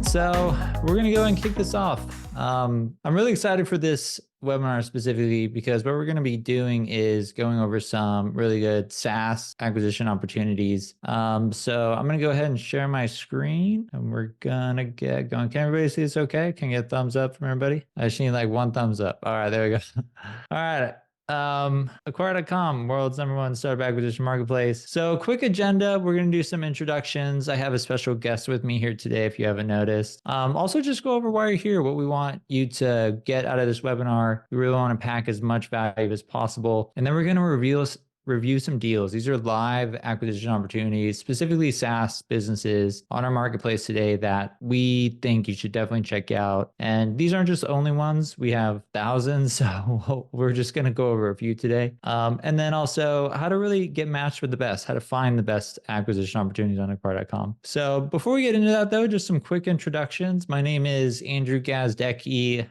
So we're going to go and kick this off. I'm really excited for this webinar specifically because what we're going to be doing is going over some really good SaaS acquisition opportunities. So I'm going to go ahead and share my screen and we're going to get going. Can everybody see this okay? Can I get a thumbs up from everybody? I just need like one thumbs up. All right, there we go. All right. Acquire.com, world's #1 startup acquisition marketplace. So quick agenda, we're going to do some introductions. I have a special guest with me here today, if you haven't noticed. Also just go over why you're here, what we want you to get out of this webinar. We really want to pack as much value as possible. And then we're going to review some deals. These are live acquisition opportunities, specifically SaaS businesses on our marketplace today that we think you should definitely check out. And these aren't just the only ones. We have thousands, so we're just going to go over a few today. And then also how to really get matched with the best, how to find the best acquisition opportunities on acquire.com. So before we get into that though, just some quick introductions. My name is Andrew Gazdecki.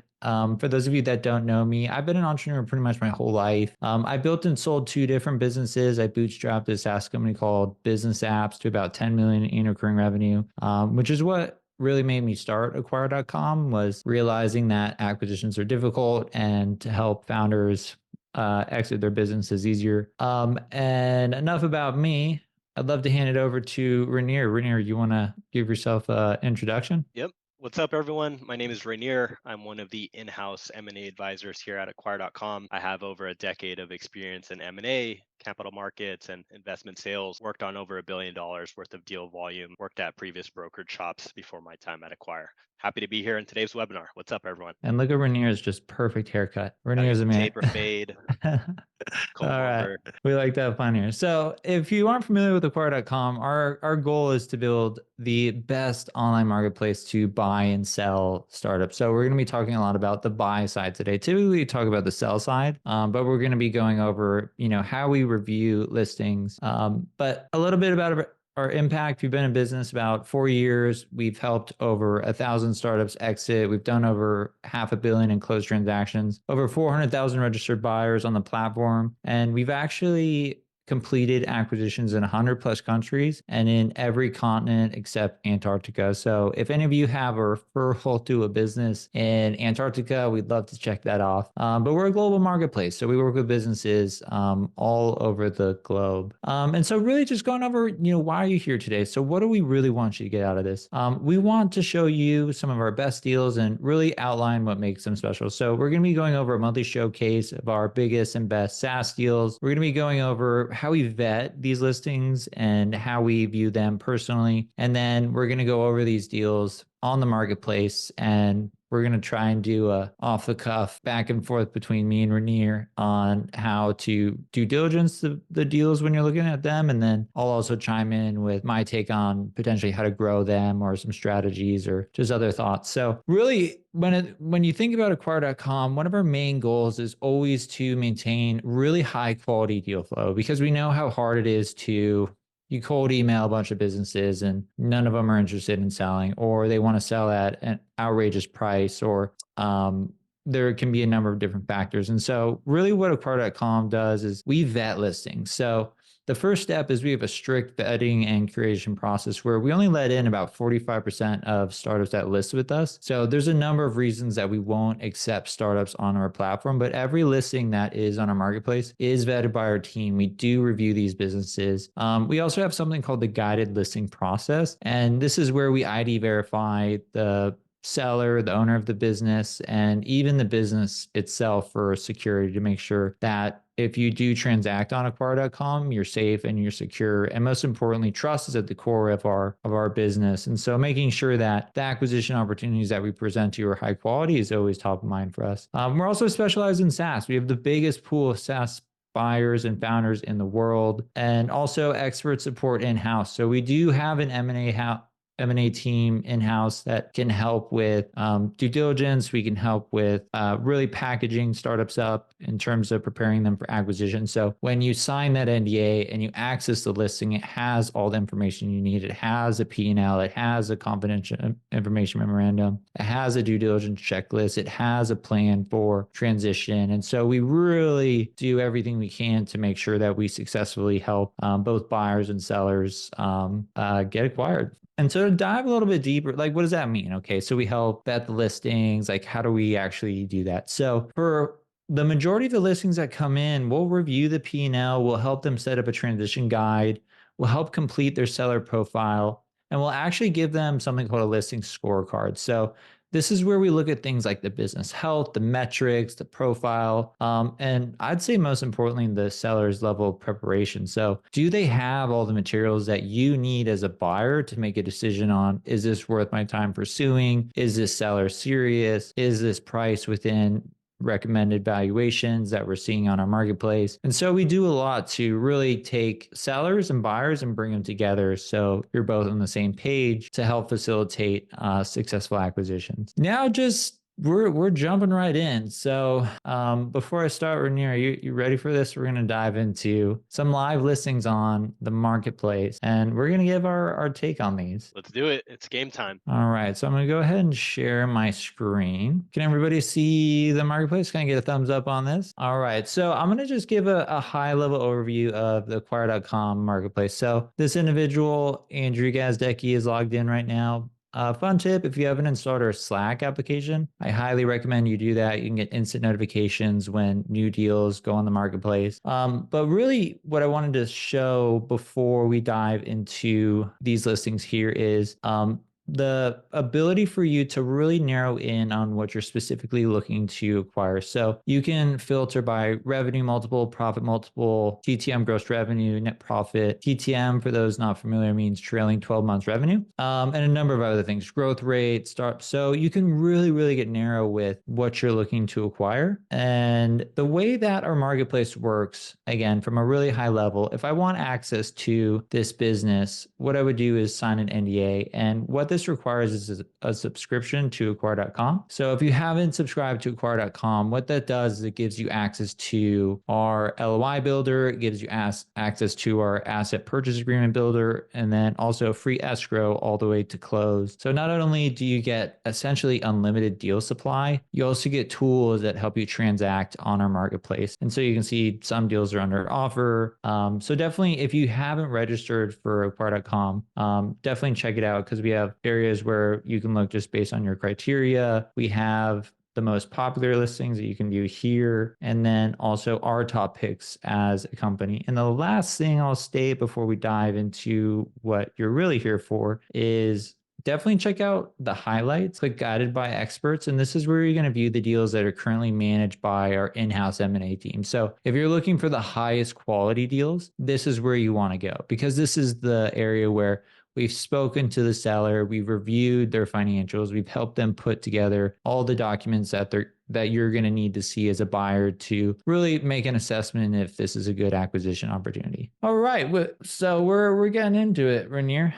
For those of you that don't know me, I've been an entrepreneur pretty much my whole life. I built and sold 2 different businesses. I bootstrapped a SaaS company called Business Apps to about 10 million in annual recurring revenue, which is what really made me start acquire.com, was realizing that acquisitions are difficult and to help founders exit their businesses easier. And enough about me. I'd love to hand it over to Rainier. Rainier, you want to give yourself an introduction? Yep. What's up, everyone? My name is Rainier. I'm one of the in-house M&A advisors here at acquire.com. I have over a decade of experience in M&A, capital markets, and investment sales. Worked on over $1 billion worth of deal volume. Worked at previous brokerage shops before my time at Acquire. Happy to be here in today's webinar. What's up, everyone? And look at Rainier's just perfect haircut. Rainier's a man. Taper fade. All right. We like to have fun here. So if you aren't familiar with acquire.com, our goal is to build the best online marketplace to buy and sell startups. So we're going to be talking a lot about the buy side today. Typically we talk about the sell side, but we're going to be going over, how we review listings, but a little bit about our impact. We've been in business about 4 years. We've helped over 1,000 startups exit. We've done over $500 million in closed transactions, over 400,000 registered buyers on the platform. And we've actually completed acquisitions in 100 plus countries and in every continent except Antarctica. So if any of you have a referral to a business in Antarctica, we'd love to check that off. But we're a global marketplace, so we work with businesses all over the globe. And so really just going over, why are you here today? So what do we really want you to get out of this? We want to show you some of our best deals and really outline what makes them special. So we're going to be going over a monthly showcase of our biggest and best SaaS deals. We're going to be going over how we vet these listings and how we view them personally. And then we're going to go over these deals on the marketplace, and we're going to try and do a off the cuff back and forth between me and Rainier on how to due diligence the deals when you're looking at them. And then I'll also chime in with my take on potentially how to grow them or some strategies or just other thoughts. So really, when you think about acquire.com, one of our main goals is always to maintain really high quality deal flow, because we know how hard it is to you cold email a bunch of businesses and none of them are interested in selling, or they want to sell at an outrageous price, or there can be a number of different factors. And so really what acquire.com does is we vet listings. So the first step is we have a strict vetting and creation process where we only let in about 45% of startups that list with us. So there's a number of reasons that we won't accept startups on our platform, but every listing that is on our marketplace is vetted by our team. We do review these businesses. We also have something called the guided listing process. And this is where we ID verify the seller, the owner of the business, and even the business itself for security to make sure that if you do transact on acquire.com, you're safe and you're secure. And most importantly, trust is at the core of our business. And so making sure that the acquisition opportunities that we present to you are high quality is always top of mind for us. We're also specialized in SaaS. We have the biggest pool of SaaS buyers and founders in the world, and also expert support in-house. So we do have an M&A team in-house that can help with due diligence. We can help with really packaging startups up in terms of preparing them for acquisition. So when you sign that NDA and you access the listing, it has all the information you need. It has a P&L, it has a confidential information memorandum, it has a due diligence checklist, it has a plan for transition. And so we really do everything we can to make sure that we successfully help both buyers and sellers get acquired. And so to dive a little bit deeper, like what does that mean? Okay, so we help vet the listings. Like, how do we actually do that? So for the majority of the listings that come in, we'll review the P&L, we'll help them set up a transition guide, we'll help complete their seller profile, and we'll actually give them something called a listing scorecard. So this is where we look at things like the business health, the metrics, the profile, and I'd say most importantly, the seller's level of preparation. So, do they have all the materials that you need as a buyer to make a decision on, is this worth my time pursuing? Is this seller serious? Is this price within recommended valuations that we're seeing on our marketplace? And so we do a lot to really take sellers and buyers and bring them together so you're both on the same page to help facilitate successful acquisitions. Now, just we're jumping right in. So before I start, Rainier, you ready for this? We're going to dive into some live listings on the marketplace, and we're going to give our take on these. Let's do it. It's game time. All right, so I'm going to go ahead and share my screen. Can everybody see the marketplace? Can I get a thumbs up on this? All right, so I'm going to just give a high level overview of the acquire.com marketplace. So this individual, Andrew Gazdecki, is logged in right now. Fun tip, if you haven't installed our Slack application, I highly recommend you do that. You can get instant notifications when new deals go on the marketplace. But really what I wanted to show before we dive into these listings here is the ability for you to really narrow in on what you're specifically looking to acquire. So you can filter by revenue multiple, profit multiple, TTM gross revenue, net profit. TTM, for those not familiar, means trailing 12 months revenue, and a number of other things, growth rate, start. So you can really get narrow with what you're looking to acquire. And the way that our marketplace works, again, from a really high level, if I want access to this business, what I would do is sign an NDA. And what this requires is a subscription to acquire.com. So if you haven't subscribed to acquire.com, what that does is it gives you access to our LOI builder, it gives you access to our asset purchase agreement builder, and then also free escrow all the way to close. So not only do you get essentially unlimited deal supply, you also get tools that help you transact on our marketplace. And so you can see some deals are under offer. So definitely, if you haven't registered for acquire.com, definitely check it out, because we have areas where you can look just based on your criteria. We have the most popular listings that you can view here, and then also our top picks as a company. And the last thing I'll state before we dive into what you're really here for is definitely check out the highlights, click guided by experts. And this is where you're going to view the deals that are currently managed by our in-house M&A team. So if you're looking for the highest quality deals, this is where you want to go, because this is the area where we've spoken to the seller, we've reviewed their financials, we've helped them put together all the documents that you're going to need to see as a buyer to really make an assessment if this is a good acquisition opportunity. All right, so we're getting into it, Rainier.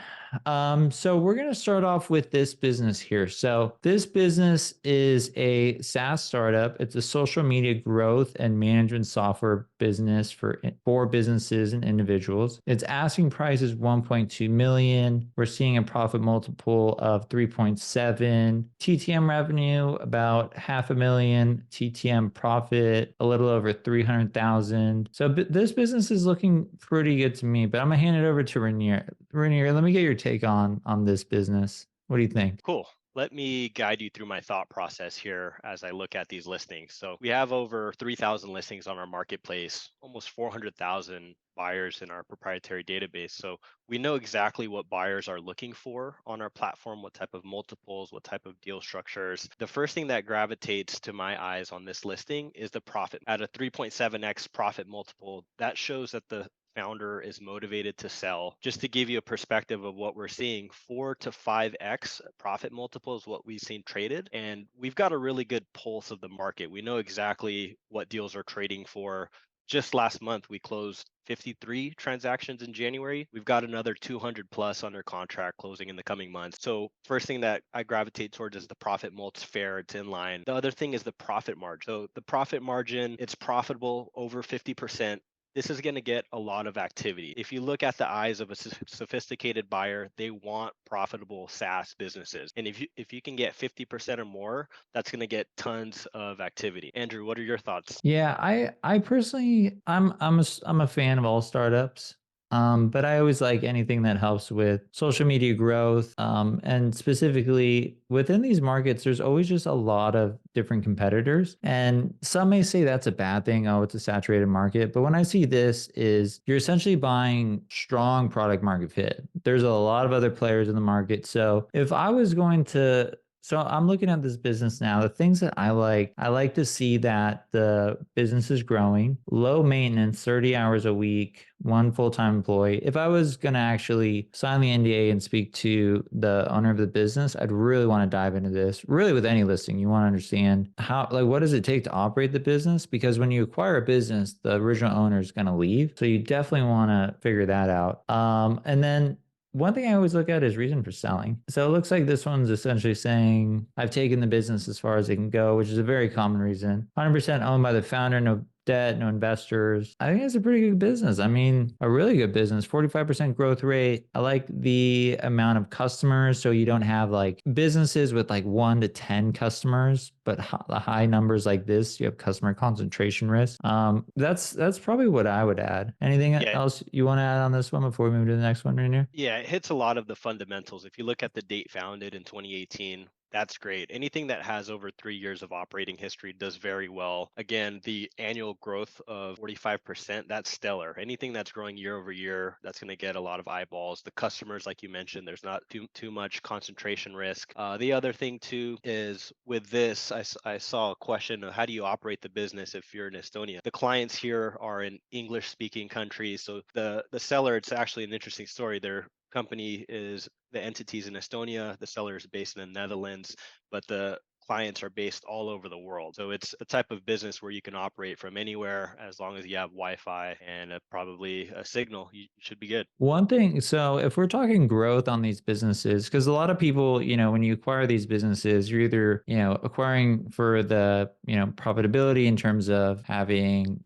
So we're going to start off with this business here. So this business is a SaaS startup. It's a social media growth and management software business for businesses and individuals. Its asking price is 1.2 million. We're seeing a profit multiple of 3.7. TTM revenue about $500,000. TTM profit a little over 300,000. So this business is looking pretty good to me. But I'm gonna hand it over to Rainier. Rainier, let me get your take on this business. What do you think? Cool. Let me guide you through my thought process here as I look at these listings. So we have over 3,000 listings on our marketplace, almost 400,000 buyers in our proprietary database. So we know exactly what buyers are looking for on our platform, what type of multiples, what type of deal structures. The first thing that gravitates to my eyes on this listing is the profit. At a 3.7x profit multiple, that shows that the founder is motivated to sell. Just to give you a perspective of what we're seeing, 4 to 5x profit multiple is what we've seen traded. And we've got a really good pulse of the market. We know exactly what deals are trading for. Just last month, we closed 53 transactions in January. We've got another 200 plus under contract closing in the coming months. So first thing that I gravitate towards is the profit mult's fair, it's in line. The other thing is the profit margin. So the profit margin, it's profitable over 50%. This is going to get a lot of activity. If you look at the eyes of a sophisticated buyer, they want profitable SaaS businesses. And if you can get 50% or more, that's going to get tons of activity. Andrew, what are your thoughts? Yeah, I personally I'm a fan of all startups. But I always like anything that helps with social media growth. And specifically within these markets, there's always just a lot of different competitors. And some may say that's a bad thing. Oh, it's a saturated market. But when I see this is you're essentially buying strong product market fit. There's a lot of other players in the market. So if I was going to so I'm looking at this business now. The things that I like to see that the business is growing, low maintenance, 30 hours a week, one full-time employee. If I was going to actually sign the NDA and speak to the owner of the business, I'd really want to dive into this. Really with any listing, you want to understand how, like, what does it take to operate the business? Because when you acquire a business, the original owner is going to leave. So you definitely want to figure that out. And then one thing I always look at is reason for selling. So it looks like this one's essentially saying, I've taken the business as far as it can go, which is a very common reason. 100% owned by the founder, no debt, no investors. I think it's a pretty good business. I mean, a really good business, 45% growth rate. I like the amount of customers. So you don't have like businesses with like 1 to 10 customers, but the high numbers like this, you have customer concentration risk. That's probably what I would add. Anything Yeah, else you want to add on this one before we move to the next one, Rainier? Yeah, it hits a lot of the fundamentals. If you look at the date founded in 2018, that's great. Anything that has over 3 years of operating history does very well. Again, the annual growth of 45%, that's stellar. Anything that's growing year over year, that's going to get a lot of eyeballs. The customers, like you mentioned, there's not too much concentration risk. The other thing too is with this, I saw a question of how do you operate the business if you're in Estonia? The clients here are in English speaking countries. So the seller, it's actually an interesting story. Their company is the entities in Estonia, the seller is based in the Netherlands, but the clients are based all over the world. So it's a type of business where you can operate from anywhere as long as you have Wi-Fi and probably a signal. You should be good. One thing, so if we're talking growth on these businesses, because a lot of people, when you acquire these businesses, you're either, acquiring for the, profitability in terms of having,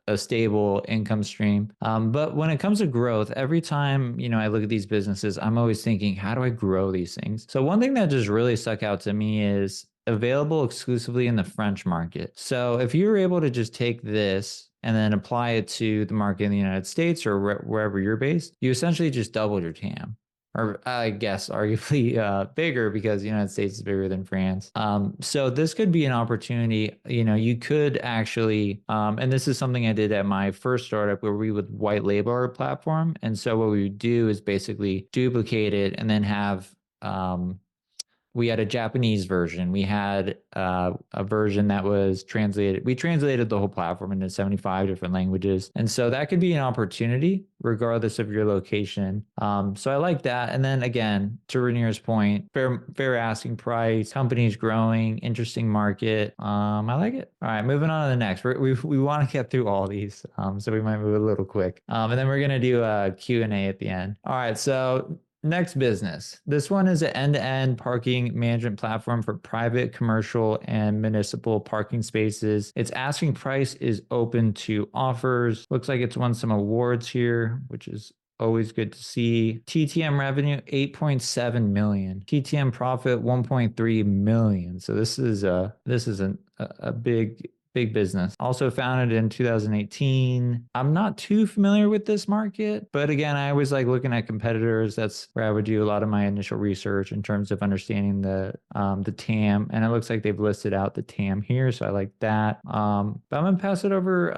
a stable income stream. But when it comes to growth, every time, I look at these businesses, I'm always thinking, how do I grow these things? So one thing that just really stuck out to me is available exclusively in the French market. So if you're able to just take this and then apply it to the market in the United States or wherever you're based, you essentially just doubled your TAM. Or I guess arguably bigger because the United States is bigger than France. So this could be an opportunity. You could actually, and this is something I did at my first startup where we would white label our platform. And so what we would do is basically duplicate it and then have we had a Japanese version. We had a version that was translated. We translated the whole platform into 75 different languages. And so that could be an opportunity regardless of your location. So I like that. And then again, to Rainier's point, fair asking price, companies growing, interesting market. I like it. All right, moving on to the next. We want to get through all these. So we might move a little quick. And then we're going to do a Q&A at the end. All right, so next business. This one is an end-to-end parking management platform for private, commercial, and municipal parking spaces. Its asking price is open to offers. Looks like it's won some awards here, which is always good to see. TTM revenue, 8.7 million. TTM profit, 1.3 million. So this is a big business. Also founded in 2018. I'm not too familiar with this market, but again, I always like looking at competitors. That's where I would do a lot of my initial research in terms of understanding the TAM. And it looks like they've listed out the TAM here, so I like that. But I'm gonna pass it over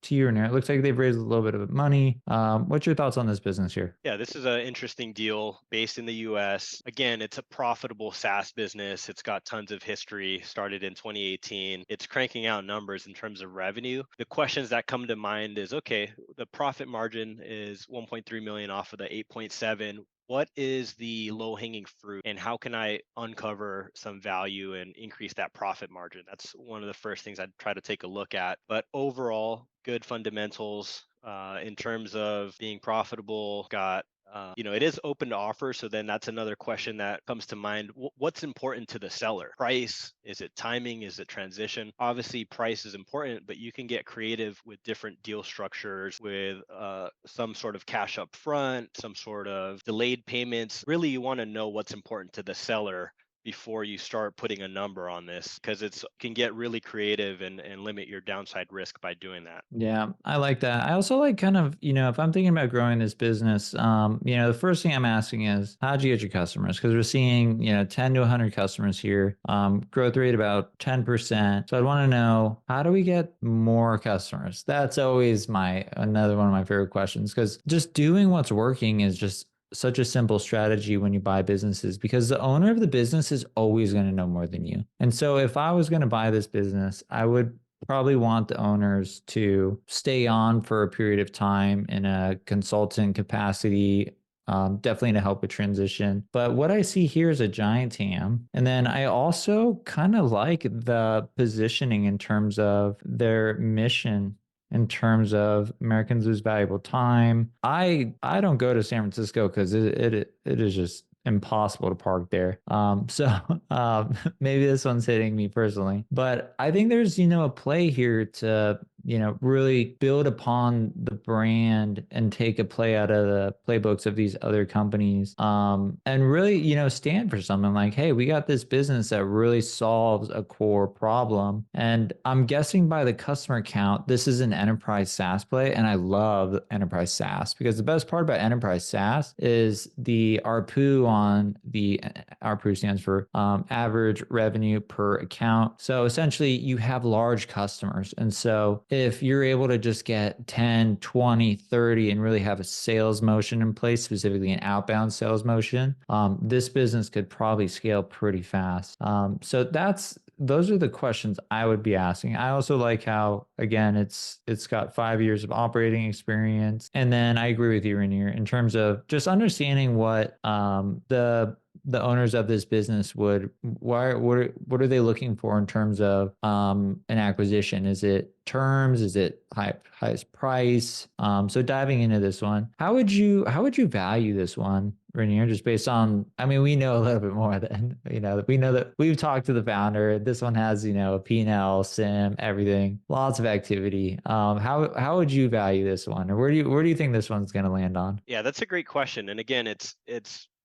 to you, Rainier. It looks like they've raised a little bit of money. What's your thoughts on this business here? Yeah, this is an interesting deal based in the US. Again, it's a profitable SaaS business. It's got tons of history, started in 2018. It's cranking out numbers in terms of revenue. The questions that come to mind is okay, the profit margin is 1.3 million off of the 8.7. What is the low hanging fruit and how can I uncover some value and increase that profit margin? That's one of the first things I'd try to take a look at. But overall, good fundamentals in terms of being profitable. Got it is open to offer. So then that's another question that comes to mind. What's important to the seller? Price? Is it timing? Is it transition? Obviously, price is important, but you can get creative with different deal structures with some sort of cash up front, some sort of delayed payments. Really, you want to know what's important to the seller before you start putting a number on this, because it's can get really creative and limit your downside risk by doing that. Yeah, I like that. I also like kind of, if I'm thinking about growing this business, the first thing I'm asking is, how'd you get your customers? Because we're seeing, 10 to 100 customers here, growth rate about 10%. So I'd want to know, how do we get more customers? That's always another one of my favorite questions, because just doing what's working is just such a simple strategy when you buy businesses, because the owner of the business is always going to know more than you. And so if I was going to buy this business, I would probably want the owners to stay on for a period of time in a consultant capacity, definitely to help with transition. But what I see here is a giant TAM. And then I also kind of like the positioning in terms of their mission, in terms of Americans lose valuable time. I don't go to San Francisco because it is just impossible to park there. So maybe this one's hitting me personally, but I think there's, a play here to, really build upon the brand and take a play out of the playbooks of these other companies. And really, stand for something like, hey, we got this business that really solves a core problem. And I'm guessing by the customer count, this is an enterprise SaaS play. And I love enterprise SaaS, because the best part about enterprise SaaS is the ARPU on the ARPU stands for average revenue per account. So essentially you have large customers. And so if you're able to just get 10, 20, 30 and really have a sales motion in place, specifically an outbound sales motion, this business could probably scale pretty fast. So those are the questions I would be asking. I also like how, again, it's got 5 years of operating experience. And then I agree with you, Rainier, in terms of just understanding what the owners of this business what are they looking for in terms of an acquisition? Is it terms? Is it highest price? So diving into this one, how would you value this one, Rainier, just based on, I mean, we know a little bit more than, we know that we've talked to the founder. This one has, a P&L, SIM, everything, lots of activity. How would you value this one? Or where do you think this one's going to land on? Yeah, that's a great question. And again, it's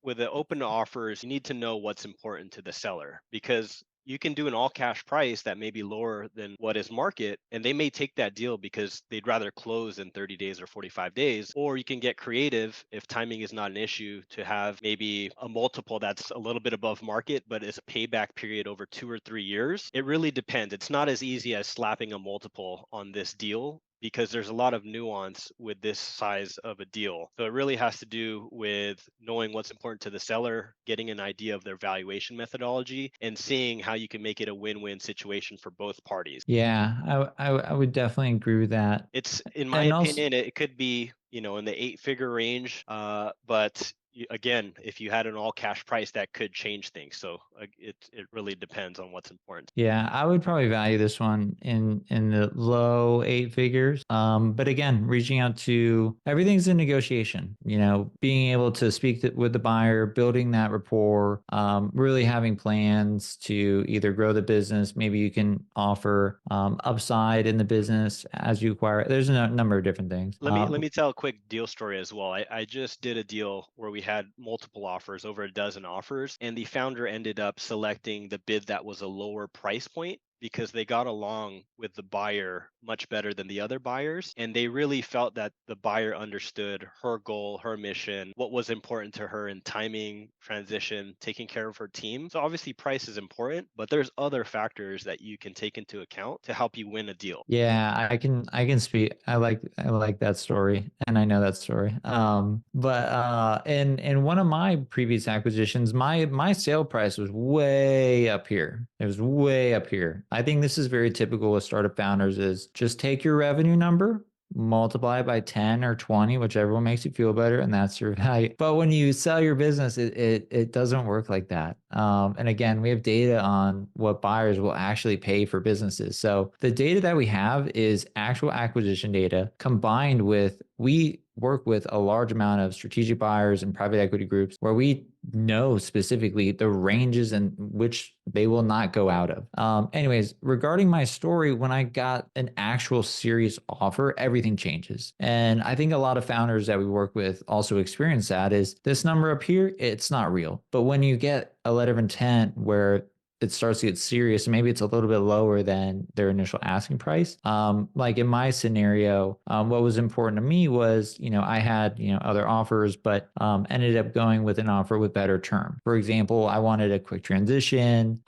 with the open offers, you need to know what's important to the seller, because you can do an all cash price that may be lower than what is market, and they may take that deal because they'd rather close in 30 days or 45 days. Or you can get creative if timing is not an issue, to have maybe a multiple that's a little bit above market, but is a payback period over 2 or 3 years. It really depends. It's not as easy as slapping a multiple on this deal, because there's a lot of nuance with this size of a deal. So it really has to do with knowing what's important to the seller, getting an idea of their valuation methodology, and seeing how you can make it a win-win situation for both parties. Yeah, I would definitely agree with that. It's, in my And also, opinion, it could be, in the eight-figure range, but again, if you had an all-cash price, that could change things. So it really depends on what's important. yeah, I would probably value this one in the low eight figures. But again, reaching out to, everything's in negotiation. Being able to speak with the buyer, building that rapport, really having plans to either grow the business. Maybe you can offer upside in the business as you acquire it. There's a number of different things. Let me tell a quick deal story as well. I just did a deal where we had multiple offers, over a dozen offers, and the founder ended up selecting the bid that was a lower price point, because they got along with the buyer much better than the other buyers. And they really felt that the buyer understood her goal, her mission, what was important to her in timing, transition, taking care of her team. So obviously price is important, but there's other factors that you can take into account to help you win a deal. Yeah, I can speak. I like that story, and I know that story. But in one of my previous acquisitions, my sale price was way up here. It was way up here. I think this is very typical with startup founders, is just take your revenue number, multiply by 10 or 20, whichever one makes you feel better, and that's your value. But when you sell your business, it doesn't work like that. And again, we have data on what buyers will actually pay for businesses. So the data that we have is actual acquisition data combined with, we work with a large amount of strategic buyers and private equity groups where we know specifically the ranges in which they will not go out of. Anyways, regarding my story, when I got an actual serious offer, everything changes. And I think a lot of founders that we work with also experience that is this number up here, it's not real. But when you get a letter of intent where it starts to get serious, maybe it's a little bit lower than their initial asking price. Like in my scenario, what was important to me was, I had, other offers, but ended up going with an offer with better term. For example, I wanted a quick transition.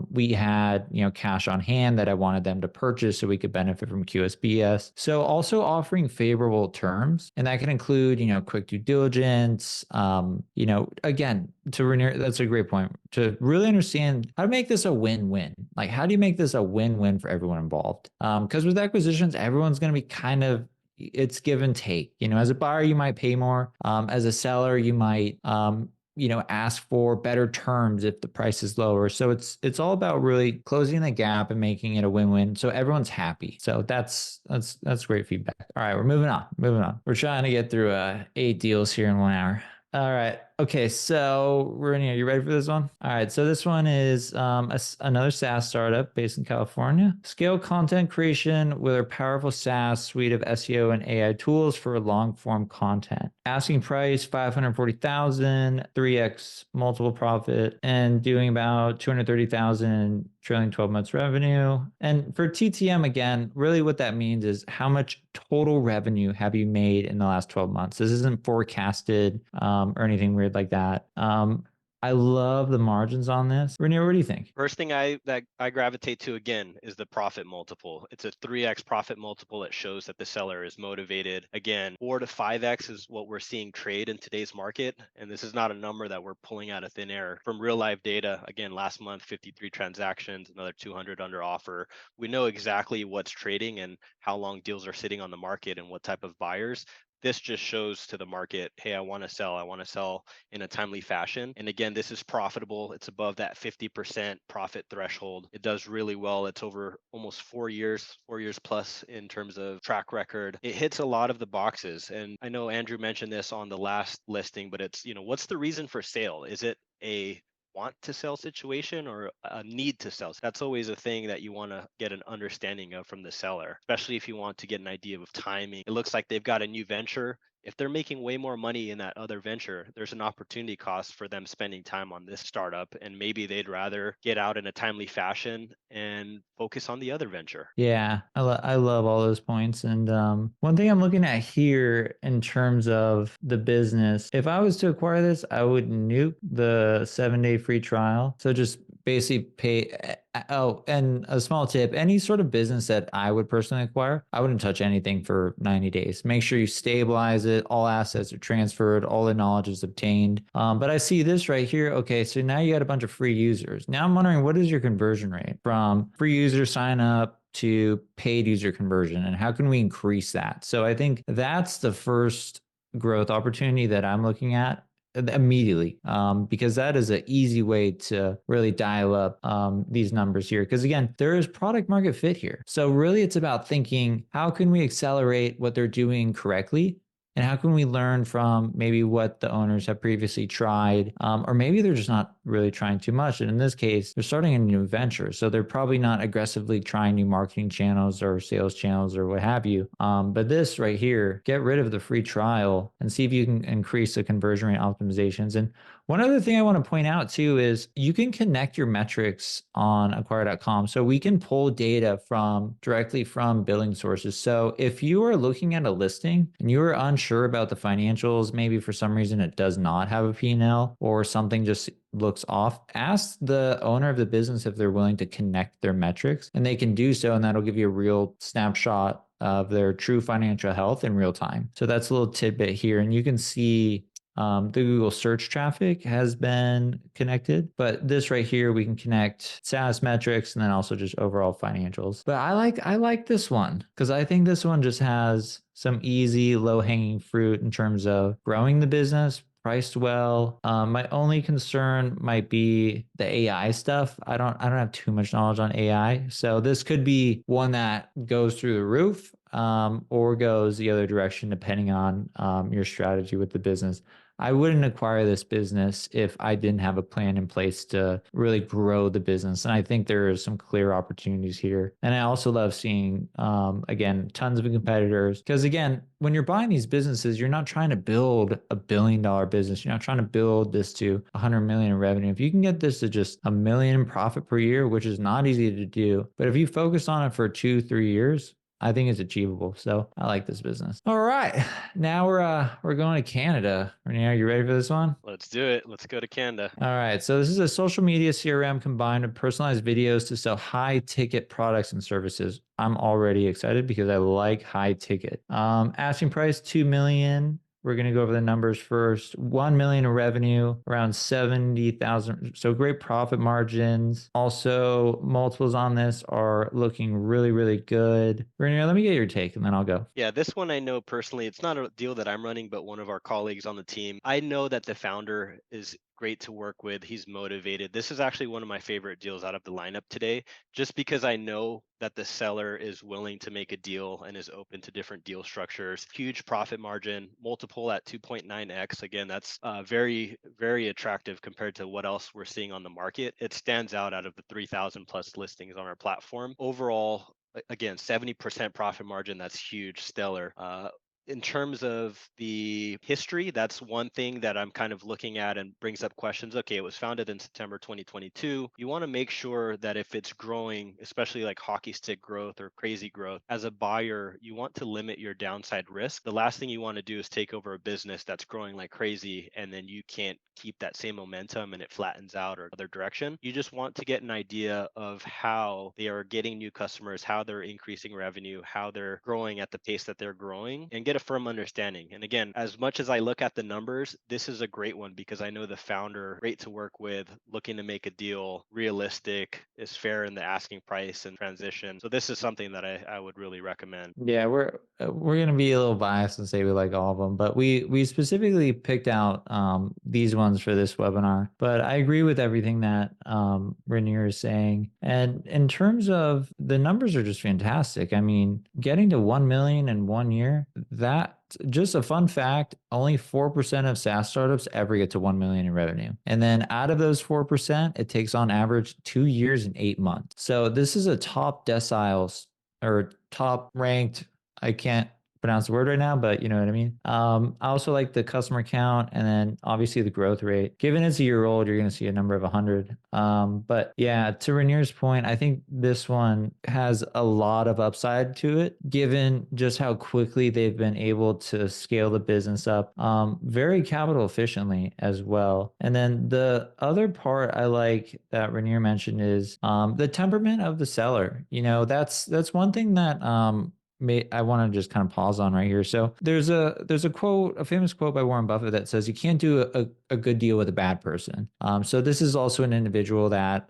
We had, cash on hand that I wanted them to purchase so we could benefit from QSBS. So also offering favorable terms, and that can include, quick due diligence. Again, to Rainier, that's a great point. To really understand how to make this a win-win. Like, how do you make this a win-win for everyone involved? Because with acquisitions, everyone's going to be it's give and take. As a buyer, you might pay more. As a seller, you might, ask for better terms if the price is lower. So it's all about really closing the gap and making it a win-win, so everyone's happy. So that's great feedback. All right, we're moving on. We're trying to get through 8 deals here in 1 hour. All right. Okay. So, Rainier, are you ready for this one? All right. So this one is another SaaS startup based in California. Scale content creation with a powerful SaaS suite of SEO and AI tools for long form content. Asking price 540,000, 3x multiple profit, and doing about 230,000 trailing 12 months revenue. And for TTM, again, really what that means is how much total revenue have you made in the last 12 months? This isn't forecasted or anything weird like that. I love the margins on this. Rainier, what do you think? First thing I gravitate to again is the profit multiple. It's a 3x profit multiple that shows that the seller is motivated. Again, 4 to 5x is what we're seeing trade in today's market. And this is not a number that we're pulling out of thin air. From real life data, again, last month, 53 transactions, another 200 under offer. We know exactly what's trading and how long deals are sitting on the market and what type of buyers. This just shows to the market, hey, I want to sell in a timely fashion. And again, this is profitable. It's above that 50% profit threshold. It does really well. It's over almost 4 years plus in terms of track record. It hits a lot of the boxes. And I know Andrew mentioned this on the last listing, but it's, what's the reason for sale? Is it a want to sell situation or a need to sell? So that's always a thing that you want to get an understanding of from the seller, especially if you want to get an idea of timing. It looks like they've got a new venture. If they're making way more money in that other venture, there's an opportunity cost for them spending time on this startup, and maybe they'd rather get out in a timely fashion and focus on the other venture. Yeah, I love all those points. And one thing I'm looking at here in terms of the business, if I was to acquire this, I would nuke the 7-day free trial. So just basically pay. Oh, and a small tip, any sort of business that I would personally acquire, I wouldn't touch anything for 90 days. Make sure you stabilize it. All assets are transferred. All the knowledge is obtained. But I see this right here. Okay, so now you got a bunch of free users. Now I'm wondering, what is your conversion rate from free user sign up to paid user conversion, and how can we increase that? So I think that's the first growth opportunity that I'm looking at immediately, because that is an easy way to really dial up these numbers here. Because again, there is product market fit here. So really it's about thinking, how can we accelerate what they're doing correctly? And how can we learn from maybe what the owners have previously tried? Or maybe they're just not really trying too much. And in this case, they're starting a new venture. So they're probably not aggressively trying new marketing channels or sales channels or what have you. But this right here, get rid of the free trial and see if you can increase the conversion rate optimizations. And one other thing I want to point out too is you can connect your metrics on acquire.com. So we can pull data directly from billing sources. So if you are looking at a listing and you are unsure about the financials, maybe for some reason it does not have a P&L or something just looks off, ask the owner of the business if they're willing to connect their metrics, and they can do so. And that'll give you a real snapshot of their true financial health in real time. So that's a little tidbit here. And you can see the Google search traffic has been connected, but this right here, we can connect SaaS metrics and then also just overall financials. But I like this one because I think this one just has some easy low hanging fruit in terms of growing the business, priced well. My only concern might be the AI stuff. I don't have too much knowledge on AI. So this could be one that goes through the roof. or goes the other direction, depending on your strategy with the business. I wouldn't acquire this business if I didn't have a plan in place to really grow the business. And I think there are some clear opportunities here. And I also love seeing, again, tons of competitors. Because again, when you're buying these businesses, you're not trying to build $1 billion business. You're not trying to build this to 100 million in revenue. If you can get this to just $1 million in profit per year, which is not easy to do, but if you focus on it for 2, 3 years, I think it's achievable. So I like this business. All right. Now we're going to Canada. Rainier, are you ready for this one? Let's do it. Let's go to Canada. All right. So this is a social media CRM combined with personalized videos to sell high ticket products and services. I'm already excited because I like high ticket. Asking price 2 million. We're going to go over the numbers first. 1 million in revenue, around 70,000. So great profit margins. Also, multiples on this are looking really, really good. Rainier, let me get your take and then I'll go. Yeah, this one I know personally. It's not a deal that I'm running, but one of our colleagues on the team. I know that the founder is great to work with. He's motivated. This is actually one of my favorite deals out of the lineup today, just because I know that the seller is willing to make a deal and is open to different deal structures. Huge profit margin, multiple at 2.9x. Again, that's very, very attractive compared to what else we're seeing on the market. It stands out of the 3,000 plus listings on our platform. Overall, again, 70% profit margin, that's huge, stellar. In terms of the history, that's one thing that I'm kind of looking at and brings up questions. Okay, it was founded in September 2022. You want to make sure that if it's growing, especially like hockey stick growth or crazy growth, as a buyer, you want to limit your downside risk. The last thing you want to do is take over a business that's growing like crazy and then you can't keep that same momentum and it flattens out or other direction. You just want to get an idea of how they are getting new customers, how they're increasing revenue, how they're growing at the pace that they're growing, and get a firm understanding. And again, as much as I look at the numbers, this is a great one because I know the founder, great to work with, looking to make a deal, realistic, is fair in the asking price and transition. So this is something that I would really recommend. Yeah, we're gonna be a little biased and say we like all of them, but we specifically picked out these ones for this webinar. But I agree with everything that Rainier is saying. And in terms of the numbers are just fantastic. I mean, getting to 1 million in 1 year, that just a fun fact, only 4% of SaaS startups ever get to 1 million in revenue. And then out of those 4%, it takes on average 2 years and 8 months. So this is a top decile or top ranked. I can't pronounce the word right now, but you know what I mean. I also like the customer count and then obviously the growth rate. Given it's a year old, you're going to see a number of 100. But yeah, to Rainier's point, I think this one has a lot of upside to it, given just how quickly they've been able to scale the business up, very capital efficiently as well. And then the other part I like that Rainier mentioned is the temperament of the seller. You know, that's one thing that I want to just kind of pause on right here. So there's a quote, a famous quote by Warren Buffett that says you can't do a good deal with a bad person. So this is also an individual that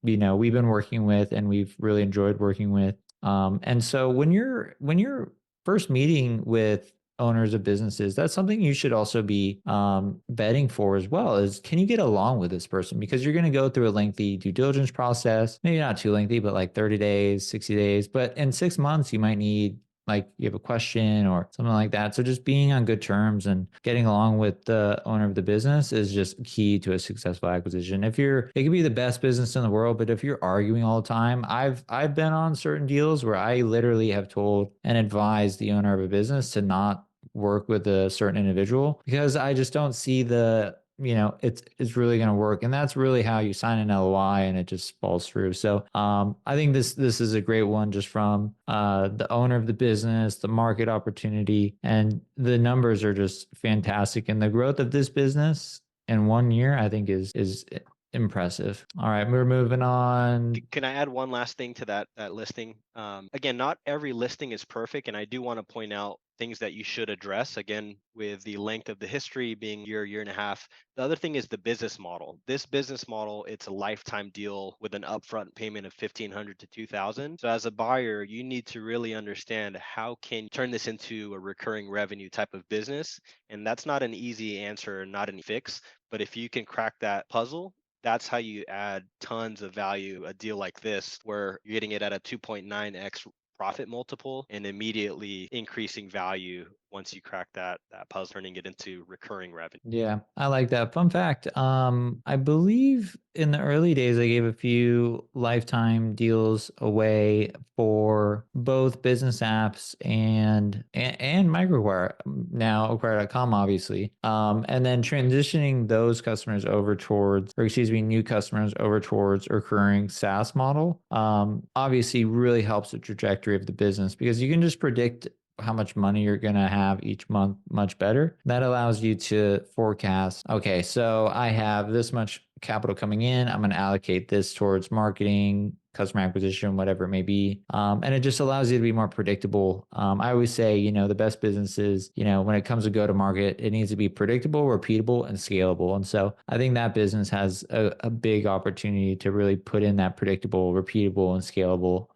we've been working with and we've really enjoyed working with. And so when you're first meeting with owners of businesses, that's something you should also be vetting for as well, is can you get along with this person? Because you're going to go through a lengthy due diligence process, maybe not too lengthy, but like 30 days, 60 days. But in 6 months, you might need, like, you have a question or something like that. So just being on good terms and getting along with the owner of the business is just key to a successful acquisition. It could be the best business in the world, but if you're arguing all the time, I've been on certain deals where I literally have told and advised the owner of a business to not work with a certain individual because I just don't see it's really going to work. And that's really how you sign an LOI and it just falls through. So I think this is a great one just from the owner of the business, the market opportunity, and the numbers are just fantastic. And the growth of this business in 1 year, I think is impressive. All right, we're moving on. Can I add one last thing to that listing? Again, not every listing is perfect, and I do want to point out things that you should address. Again, with the length of the history being year and a half. The other thing is the business model. This business model, it's a lifetime deal with an upfront payment of 1,500 to 2,000. So as a buyer, you need to really understand how can you turn this into a recurring revenue type of business, and that's not an easy answer, not an fix. But if you can crack that puzzle, that's how you add tons of value. A deal like this, where you're getting it at a 2.9x profit multiple and immediately increasing value once you crack that puzzle, turning it into recurring revenue. Yeah, I like that. Fun fact, I believe in the early days I gave a few lifetime deals away for both business apps and microacquire, now acquire.com obviously. And then transitioning those customers over towards, or excuse me, new customers over towards recurring SaaS model, obviously really helps the trajectory of the business because you can just predict how much money you're going to have each month much better. That allows you to forecast, okay, so I have this much capital coming in. I'm going to allocate this towards marketing, customer acquisition, whatever it may be. And it just allows you to be more predictable. I always say, the best businesses, when it comes to go to market, it needs to be predictable, repeatable, and scalable. And so I think that business has a big opportunity to really put in that predictable, repeatable, and scalable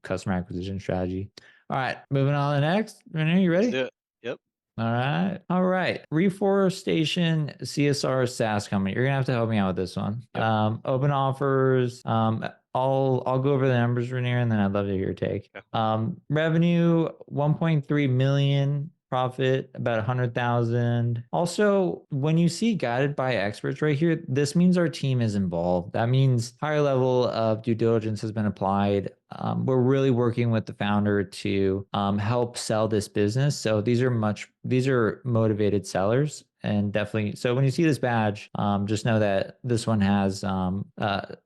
customer acquisition strategy. All right, moving on to the next. Rainier, you ready? Let's do it. Yep. All right. All right. Reforestation CSR SaaS company. You're gonna have to help me out with this one. Yep. Open offers. I'll go over the numbers, Rainier, and then I'd love to hear your take. Okay. Revenue 1.3 million. Profit about 100,000. Also, when you see guided by experts right here, this means our team is involved. That means higher level of due diligence has been applied. We're really working with the founder to help sell this business. So these are motivated sellers. And definitely, so when you see this badge, just know that this one has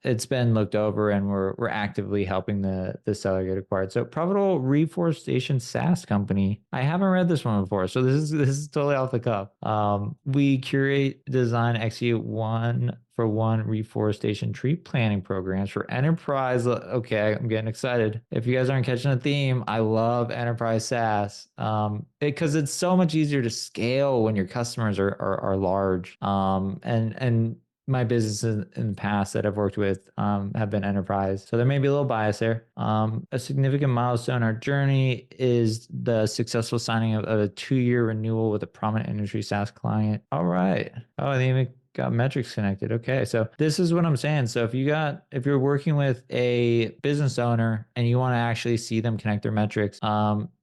it's been looked over, and we're actively helping the seller get acquired. So profitable reforestation SaaS company. I haven't read this one before, so this is totally off the cuff. We curate, design, execute one reforestation tree planting programs for enterprise. Okay, I'm getting excited. If you guys aren't catching the theme, I love enterprise SaaS because it's so much easier to scale when your customers are large. And my businesses in the past that I've worked with have been enterprise. So there may be a little bias there. A significant milestone in our journey is the successful signing of a 2-year renewal with a prominent industry SaaS client. All right. Oh, I think we got metrics connected. Okay. So this is what I'm saying. So if you're working with a business owner and you want to actually see them connect their metrics,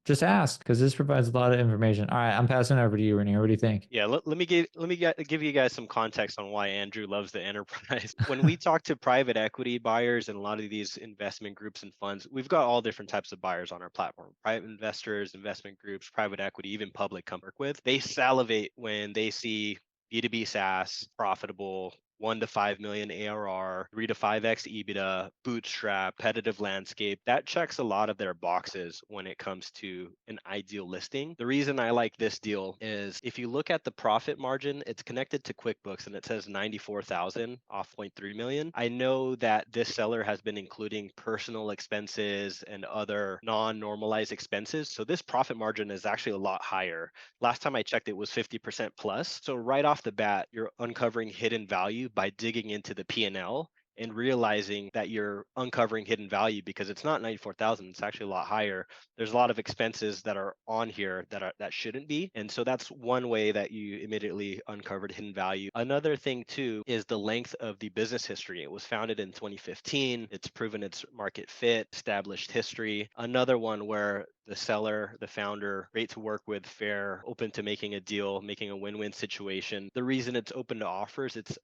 just ask, because this provides a lot of information. All right, I'm passing it over to you, Rainier. What do you think? Yeah, let me give you guys some context on why Andrew loves the enterprise. When we talk to private equity buyers and a lot of these investment groups and funds, we've got all different types of buyers on our platform: private investors, investment groups, private equity, even public companies work with. They salivate when they see B2B SaaS, profitable, 1 to 5 million ARR, 3 to 5x EBITDA, bootstrap, competitive landscape. That checks a lot of their boxes when it comes to an ideal listing. The reason I like this deal is if you look at the profit margin, it's connected to QuickBooks and it says 94,000 off 0.3 million. I know that this seller has been including personal expenses and other non-normalized expenses. So this profit margin is actually a lot higher. Last time I checked, it was 50% plus. So right off the bat, you're uncovering hidden value by digging into the P&L and realizing that you're uncovering hidden value because it's not 94,000, it's actually a lot higher. There's a lot of expenses that are on here that shouldn't be. And so that's one way that you immediately uncovered hidden value. Another thing too is the length of the business history. It was founded in 2015. It's proven its market fit, established history. Another one where the seller, the founder, great to work with, fair, open to making a deal, making a win-win situation. The reason it's open to offers, it's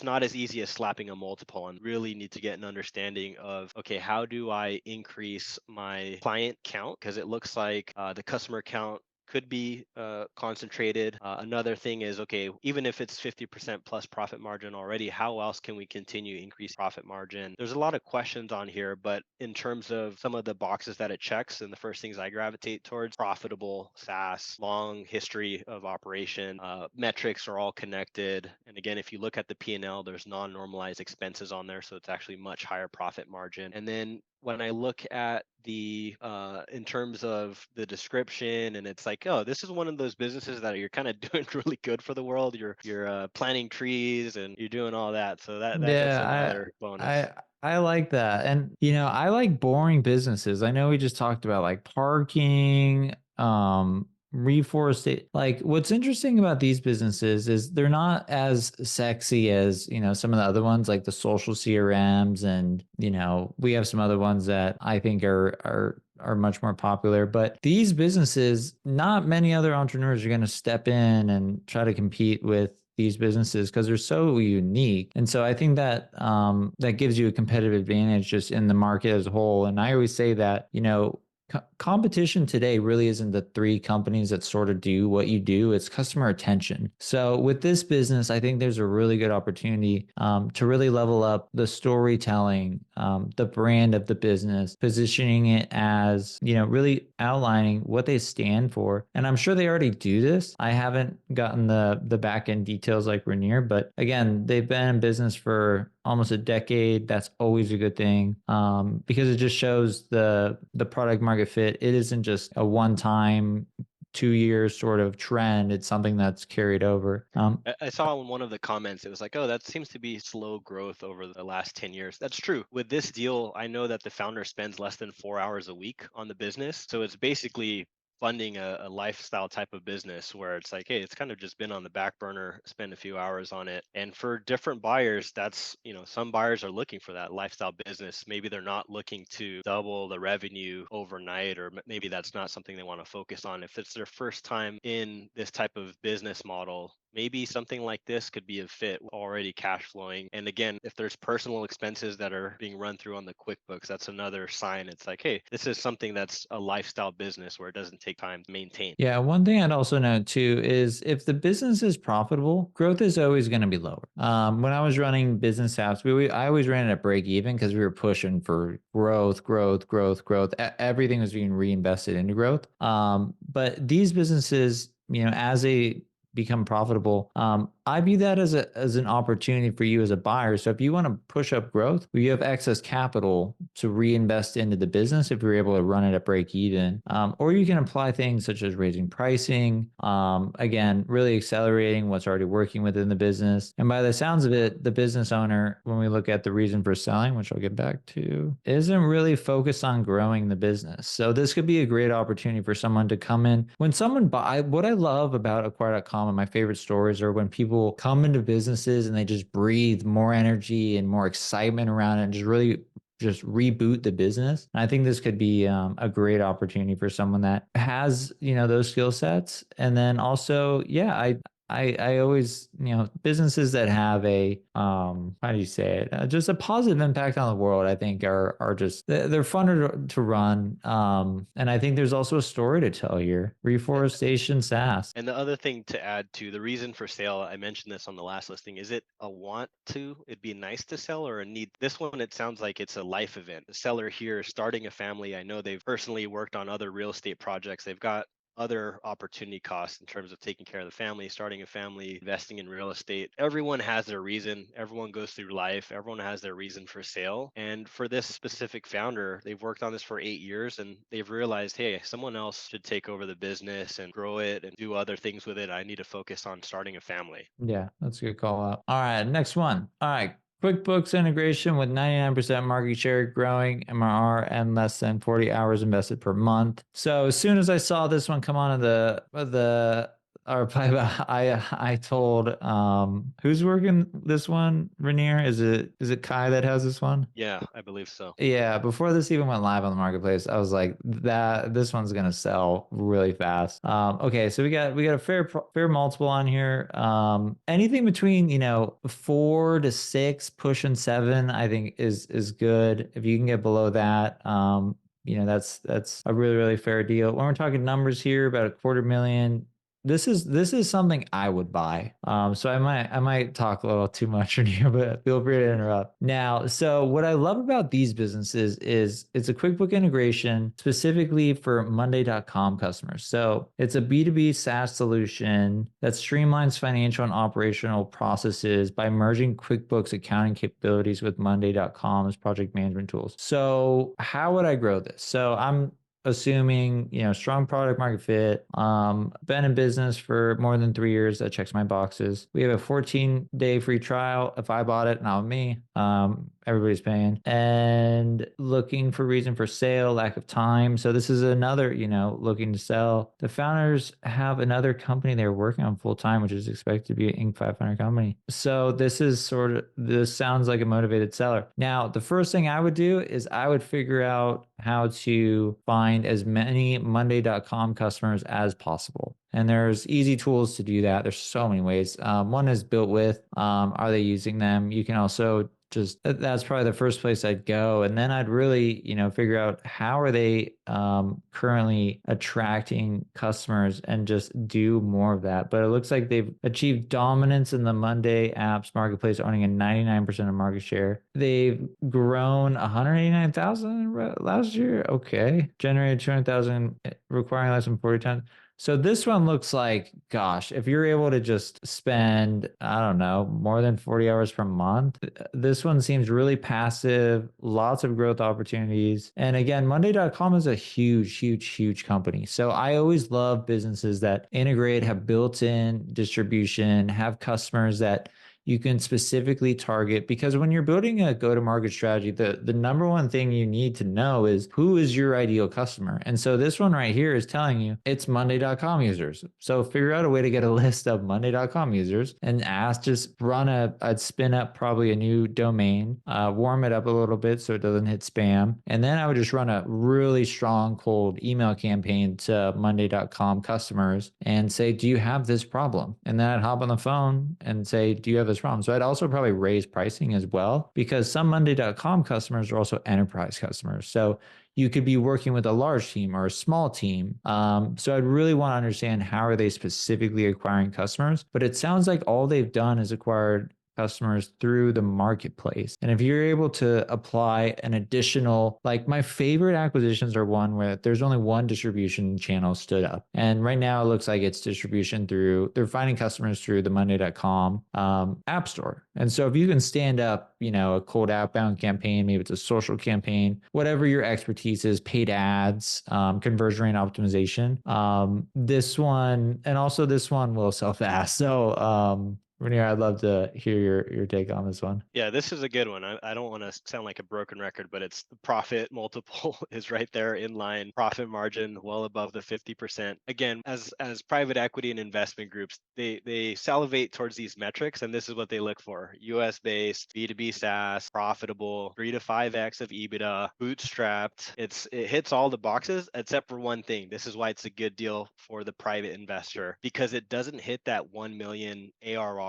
not as easy as slapping a multiple, and really need to get an understanding of, okay, how do I increase my client count? Because it looks like the customer count could be concentrated. Another thing is, okay, even if it's 50% plus profit margin already, how else can we continue increase profit margin? There's a lot of questions on here, but in terms of some of the boxes that it checks, and the first things I gravitate towards: profitable SaaS, long history of operation, metrics are all connected. And again, if you look at the P&L, there's non-normalized expenses on there, so it's actually much higher profit margin. And then when I look at the in terms of the description, and it's like, oh, this is one of those businesses that you're kind of doing really good for the world. You're planting trees and you're doing all that. So that's another bonus. I like that. And I like boring businesses. I know we just talked about like parking, reforestation. Like, what's interesting about these businesses is they're not as sexy as some of the other ones, like the social CRMs, and we have some other ones that I think are are much more popular. But these businesses, not many other entrepreneurs are going to step in and try to compete with these businesses because they're so unique. And so I think that that gives you a competitive advantage just in the market as a whole. And I always say that, competition today really isn't the three companies that sort of do what you do. It's customer attention. So with this business, I think there's a really good opportunity to really level up the storytelling, the brand of the business, positioning it as, really outlining what they stand for. And I'm sure they already do this. I haven't gotten the back end details like Rainier, but again, they've been in business for almost a decade. That's always a good thing because it just shows the product market fit. It isn't just a one-time 2 year sort of trend. It's something that's carried over. I saw in one of the comments, it was like, oh, that seems to be slow growth over the last 10 years. That's true. With this deal, I know that the founder spends less than 4 hours a week on the business. So it's basically funding a lifestyle type of business where it's like, hey, it's kind of just been on the back burner, spend a few hours on it. And for different buyers, that's, some buyers are looking for that lifestyle business. Maybe they're not looking to double the revenue overnight, or maybe that's not something they want to focus on. If it's their first time in this type of business model, maybe something like this could be a fit, already cash flowing. And again, if there's personal expenses that are being run through on the QuickBooks, that's another sign. It's like, hey, this is something that's a lifestyle business where it doesn't take time to maintain. Yeah, one thing I'd also note too is if the business is profitable, growth is always going to be lower. When I was running business apps, I always ran it at break even because we were pushing for growth, growth, growth, growth. Everything was being reinvested into growth. But these businesses, as they become profitable, I view that as an opportunity for you as a buyer. So if you want to push up growth, you have excess capital to reinvest into the business if you're able to run it at break even, or you can apply things such as raising pricing, again, really accelerating what's already working within the business. And by the sounds of it, the business owner, when we look at the reason for selling, which I'll get back to, isn't really focused on growing the business. So this could be a great opportunity for someone to come in. When someone buy, what I love about acquire.com and my favorite stories are when people come into businesses and they just breathe more energy and more excitement around it and just reboot the business. And I think this could be a great opportunity for someone that has, those skill sets. And then also, yeah, I always, businesses that have a, how do you say it? Just a positive impact on the world, I think are just, they're fun to run. And I think there's also a story to tell here. Reforestation SaaS. And the other thing to add to the reason for sale, I mentioned this on the last listing, is it a want to, it'd be nice to sell, or a need? This one, it sounds like it's a life event. The seller here is starting a family. I know they've personally worked on other real estate projects. They've got other opportunity costs in terms of taking care of the family, starting a family, investing in real estate. Everyone has their reason. Everyone goes through life. Everyone has their reason for sale. And for this specific founder, they've worked on this for 8 years and they've realized, hey, someone else should take over the business and grow it and do other things with it. I need to focus on starting a family. Yeah, that's a good call out. All right, next one. All right. QuickBooks integration with 99% market share, growing MRR, and less than 40 hours invested per month. So as soon as I saw this one come on I told who's working this one, Rainier? Is it Kai that has this one? Yeah, I believe so. Yeah, before this even went live on the marketplace, I was like, this one's gonna sell really fast. Okay, so we got a fair multiple on here. Anything between 4 to 6, pushing 7, I think is good. If you can get below that, that's a really, really fair deal. When we're talking numbers here, about $250,000. This is something I would buy. So I might talk a little too much in here, but feel free to interrupt. Now, so what I love about these businesses is it's a QuickBook integration specifically for Monday.com customers. So it's a B2B SaaS solution that streamlines financial and operational processes by merging QuickBooks accounting capabilities with Monday.com's project management tools. So how would I grow this? So I'm assuming, strong product market fit, been in business for more than 3 years. That checks my boxes. We have a 14-day free trial if I bought it, not me. everybody's paying, and looking for reason for sale, lack of time. So this is another, looking to sell. The founders have another company they're working on full time, which is expected to be an Inc. 500 company. So this sounds like a motivated seller. Now, the first thing I would do is I would figure out how to find as many Monday.com customers as possible. And there's easy tools to do that. There's so many ways. One is built with, are they using them? You can also that's probably the first place I'd go. And then I'd really, figure out how are they currently attracting customers and just do more of that. But it looks like they've achieved dominance in the Monday apps marketplace, owning a 99% of market share. They've grown 189,000 last year. Okay. Generated 200,000, requiring less than 40 times. So this one looks like, gosh, if you're able to just spend, I don't know, more than 40 hours per month, this one seems really passive, lots of growth opportunities. And again, Monday.com is a huge, huge, huge company. So I always love businesses that integrate, have built-in distribution, have customers that you can specifically target, because when you're building a go-to-market strategy, the number one thing you need to know is who is your ideal customer. And so this one right here is telling you it's Monday.com users. So figure out a way to get a list of Monday.com users and I'd spin up probably a new domain, warm it up a little bit so it doesn't hit spam. And then I would just run a really strong cold email campaign to Monday.com customers and say, do you have this problem? And then I'd hop on the phone and say, do you have this problem? So I'd also probably raise pricing as well, because some Monday.com customers are also enterprise customers. So you could be working with a large team or a small team. So I'd really want to understand how are they specifically acquiring customers. But it sounds like all they've done is acquired customers through the marketplace. And if you're able to apply an additional, like my favorite acquisitions are one where there's only one distribution channel stood up. And right now it looks like it's distribution they're finding customers through the Monday.com app store. And so if you can stand up, a cold outbound campaign, maybe it's a social campaign, whatever your expertise is, paid ads, conversion rate optimization, this one will sell fast. So, Rainier, I'd love to hear your take on this one. Yeah, this is a good one. I don't want to sound like a broken record, but it's the profit multiple is right there in line. Profit margin well above the 50%. Again, as private equity and investment groups, they salivate towards these metrics, and this is what they look for: US based, B2B SaaS, profitable, 3 to 5x of EBITDA, bootstrapped. It hits all the boxes except for one thing. This is why it's a good deal for the private investor, because it doesn't hit that 1 million ARR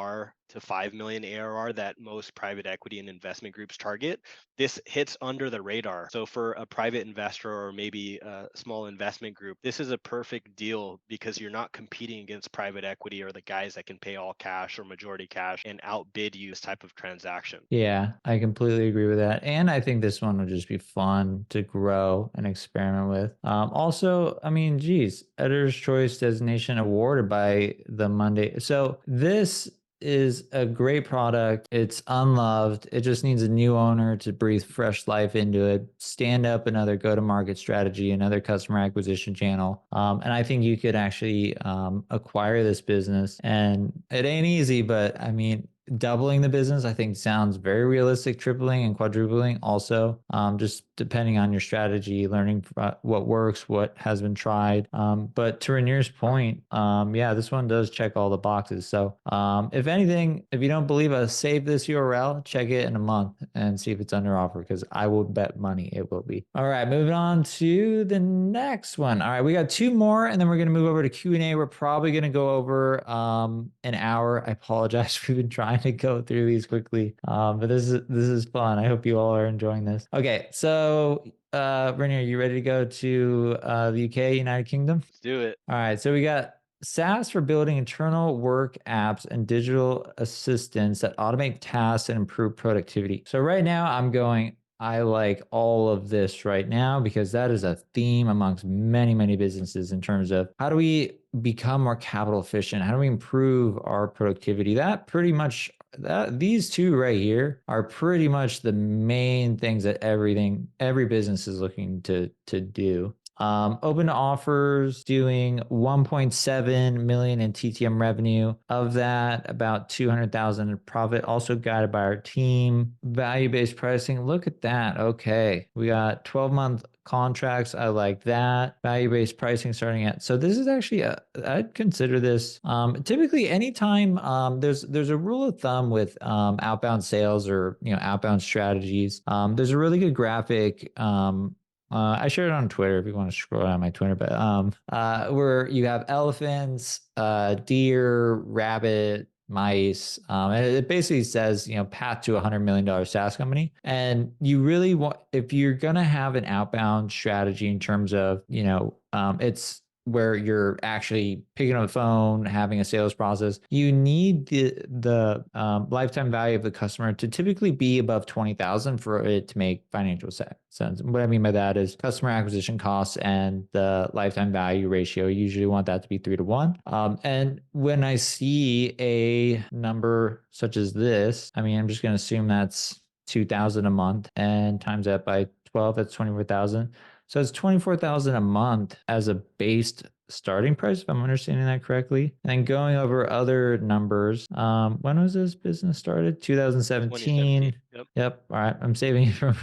to 5 million ARR that most private equity and investment groups target. This hits under the radar. So for a private investor or maybe a small investment group, this is a perfect deal because you're not competing against private equity or the guys that can pay all cash or majority cash and outbid you this type of transaction. Yeah, I completely agree with that. And I think this one would just be fun to grow and experiment with. Also, I mean, geez, Editor's Choice designation awarded by the Monday. So this is a great product. It's unloved. It just needs a new owner to breathe fresh life into it, stand up another go-to-market strategy, another customer acquisition channel. And I think you could actually acquire this business. And it ain't easy, but I mean, doubling the business, I think, sounds very realistic. Tripling and quadrupling also, just depending on your strategy, learning what works, what has been tried. But to Rainier's point, yeah, this one does check all the boxes. So if anything, if you don't believe us, save this URL, check it in a month and see if it's under offer, because I will bet money it will be. All right, moving on to the next one. All right, we got two more, and then we're going to move over to Q&A. We're probably going to go over an hour. I apologize. We've been trying to go through these quickly, but this is fun. I hope you all are enjoying this. Okay, so Rainier, you ready to go to the UK, United Kingdom? Let's do it. All right, so we got SaaS for building internal work apps and digital assistants that automate tasks and improve productivity. So right now I like all of this right now, because that is a theme amongst many, many businesses in terms of how do we become more capital efficient? How do we improve our productivity? These two right here are pretty much the main things that every business is looking to do. Open offers doing 1.7 million in TTM revenue. Of that, about 200,000 in profit, also guided by our team. Value-based pricing, look at that. Okay, we got 12-month contracts. I like that. Value-based pricing starting at, so this is actually I'd consider this typically anytime there's a rule of thumb with outbound sales or outbound strategies. There's a really good graphic I shared it on Twitter if you want to scroll down my Twitter, but where you have elephants, deer, rabbit, mice. And it basically says, path to $100 million SaaS company. And you really want, if you're going to have an outbound strategy in terms of, it's where you're actually picking up the phone, having a sales process, you need the lifetime value of the customer to typically be above 20,000 for it to make financial sense. What I mean by that is customer acquisition costs and the lifetime value ratio. You usually want that to be 3 to 1. And when I see a number such as this, I mean, I'm just going to assume that's 2,000 a month and times that by 12, that's 24,000. So it's 24,000 a month as a base starting price, if I'm understanding that correctly. And then going over other numbers, when was this business started? 2017. Yep. All right. I'm saving you from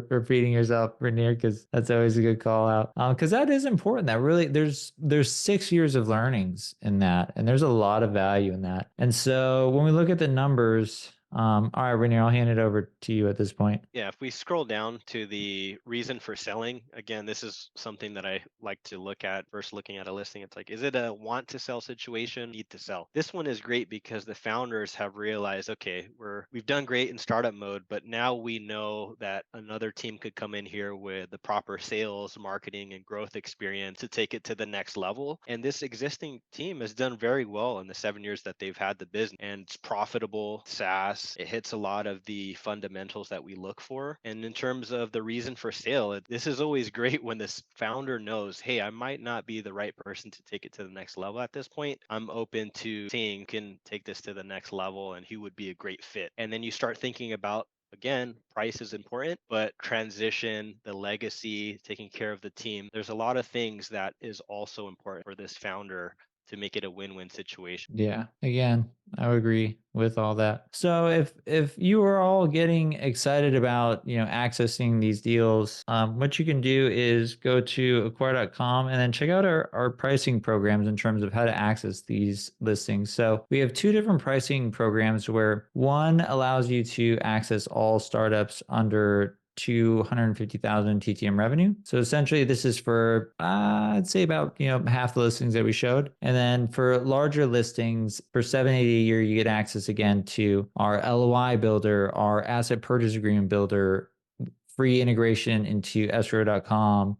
repeating yourself, Rainier, because that's always a good call out. Because that is important. That really, there's 6 years of learnings in that, and there's a lot of value in that. And so when we look at the numbers, all right, Rainier, I'll hand it over to you at this point. Yeah, if we scroll down to the reason for selling, again, this is something that I like to look at first looking at a listing. It's like, is it a want to sell situation, need to sell? This one is great because the founders have realized, okay, we've done great in startup mode, but now we know that another team could come in here with the proper sales, marketing, and growth experience to take it to the next level. And this existing team has done very well in the 7 years that they've had the business, and it's profitable, SaaS. It hits a lot of the fundamentals that we look for. And in terms of the reason for sale, this is always great when this founder knows, hey, I might not be the right person to take it to the next level at this point. I'm open to seeing who can take this to the next level and who would be a great fit. And then you start thinking about, again, price is important, but transition, the legacy, taking care of the team, there's a lot of things that is also important for this founder to make it a win-win situation. Yeah, again, I would agree with all that. So if you are all getting excited about accessing these deals, what you can do is go to acquire.com and then check out our pricing programs in terms of how to access these listings. So we have 2 different pricing programs where one allows you to access all startups under 250,000 TTM revenue. So essentially this is for, I'd say about, half the listings that we showed. And then for larger listings for $780 a year, you get access again to our LOI builder, our asset purchase agreement builder, free integration into escrow.com.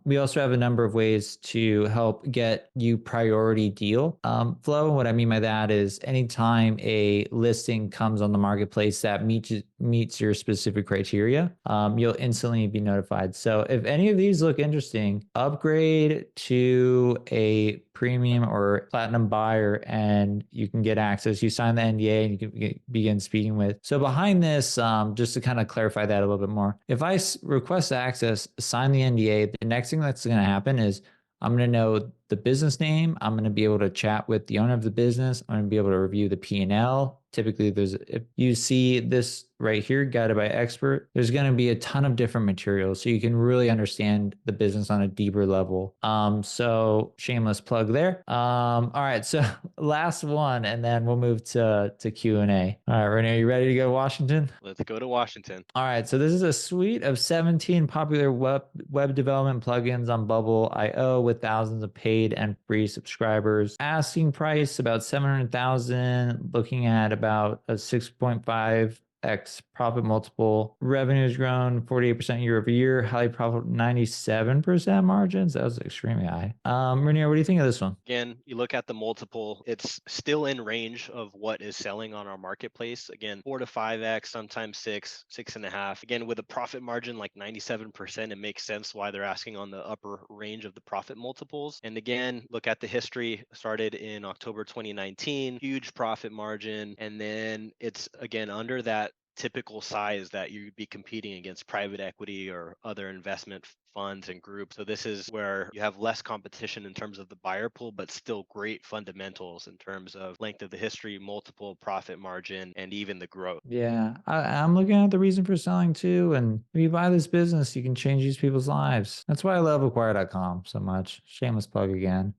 We also have a number of ways to help get you priority deal flow. What I mean by that is anytime a listing comes on the marketplace that meets your specific criteria, you'll instantly be notified. So if any of these look interesting, upgrade to a premium or platinum buyer and you can get access. You sign the NDA and you can begin speaking with. So behind this, just to kind of clarify that a little bit more, if I request access, sign the NDA, the next thing that's going to happen is I'm going to know the business name. I'm going to be able to chat with the owner of the business. I'm going to be able to review the P&L. Typically, if you see this right here, guided by expert, there's going to be a ton of different materials so you can really understand the business on a deeper level. So shameless plug there. All right, so last one, and then we'll move to Q&A. All right, Rainier, are you ready to go to Washington? Let's go to Washington. All right, so this is a suite of 17 popular web development plugins on Bubble.io with thousands of paid and free subscribers. Asking price about 700,000, looking at about a 6.5x profit multiple. Revenue has grown 48% year over year. Highly profitable, 97% margins. That was extremely high. Rainier, what do you think of this one? Again, you look at the multiple, it's still in range of what is selling on our marketplace. Again, 4 to 5x, sometimes 6.5. Again, with a profit margin like 97%, it makes sense why they're asking on the upper range of the profit multiples. And again, look at the history. Started in October 2019, huge profit margin. And then it's again under that typical size that you'd be competing against private equity or other investment funds and groups. So this is where you have less competition in terms of the buyer pool, but still great fundamentals in terms of length of the history, multiple, profit margin, and even the growth. Yeah, I'm looking at the reason for selling too. And if you buy this business, you can change these people's lives. That's why I love acquire.com so much. Shameless plug again.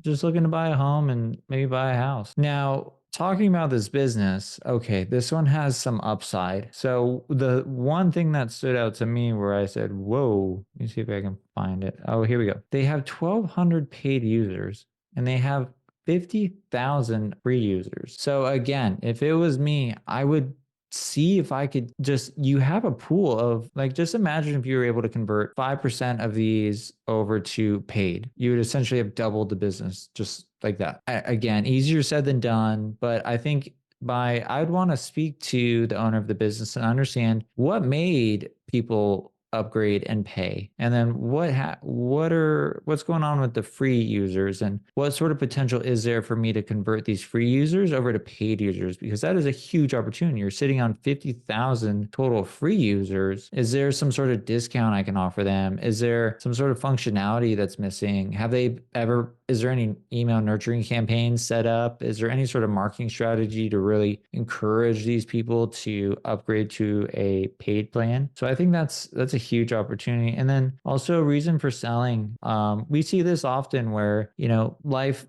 Just looking to buy a home and maybe buy a house. Now, talking about this business, okay, this one has some upside. So the one thing that stood out to me where I said, whoa, let me see if I can find it. Oh, here we go. They have 1,200 paid users and they have 50,000 free users. So again, if it was me, I would see if I could you have a pool of like, just imagine if you were able to convert 5% of these over to paid, you would essentially have doubled the business just like that. Again, easier said than done, but I think I'd want to speak to the owner of the business and understand what made people upgrade and pay, and then what's going on with the free users, and what sort of potential is there for me to convert these free users over to paid users, because that is a huge opportunity. You're sitting on 50,000 total free users. Is there some sort of discount I can offer them? Is there some sort of functionality that's missing? Is there any email nurturing campaigns set up? Is there any sort of marketing strategy to really encourage these people to upgrade to a paid plan? So I think that's a huge opportunity. And then also a reason for selling. We see this often where, life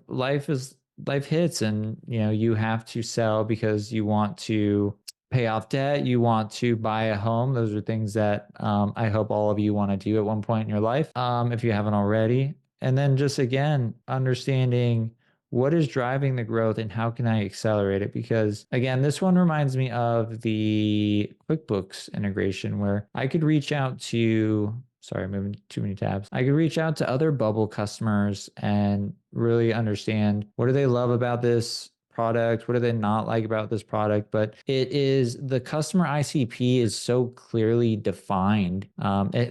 hits, and, you have to sell because you want to pay off debt, you want to buy a home. Those are things that I hope all of you want to do at one point in your life, if you haven't already. And then just again, understanding what is driving the growth and how can I accelerate it? Because again, this one reminds me of the QuickBooks integration where I could reach out to, sorry, moving too many tabs. I could reach out to other bubble customers and really understand what do they love about this product, what do they not like about this product. But it is, the customer ICP is so clearly defined.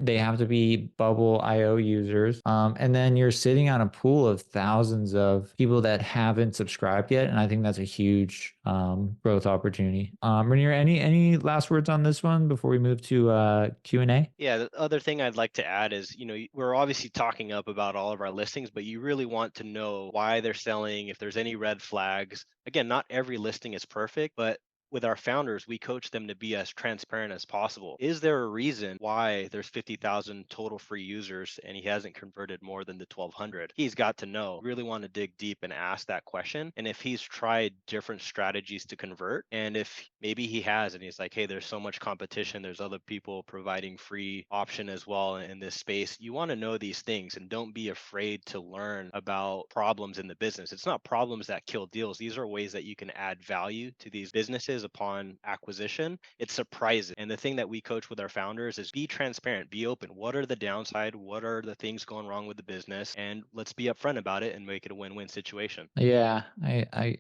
They have to be Bubble IO users, and then you're sitting on a pool of thousands of people that haven't subscribed yet, and I think that's a huge growth opportunity. Rainier, any last words on this one before we move to Q&A? Yeah, the other thing I'd like to add is, we're obviously talking up about all of our listings, but you really want to know why they're selling, if there's any red flags. Again, not every listing is perfect, but with our founders, we coach them to be as transparent as possible. Is there a reason why there's 50,000 total free users and he hasn't converted more than the 1,200? He's got to know. Really want to dig deep and ask that question. And if he's tried different strategies to convert, and if maybe he has, and he's like, hey, there's so much competition, there's other people providing free option as well in this space. You want to know these things and don't be afraid to learn about problems in the business. It's not problems that kill deals. These are ways that you can add value to these businesses upon acquisition. It's surprising. And the thing that we coach with our founders is be transparent, be open. What are the downside? What are the things going wrong with the business? And let's be upfront about it and make it a win-win situation. Yeah, I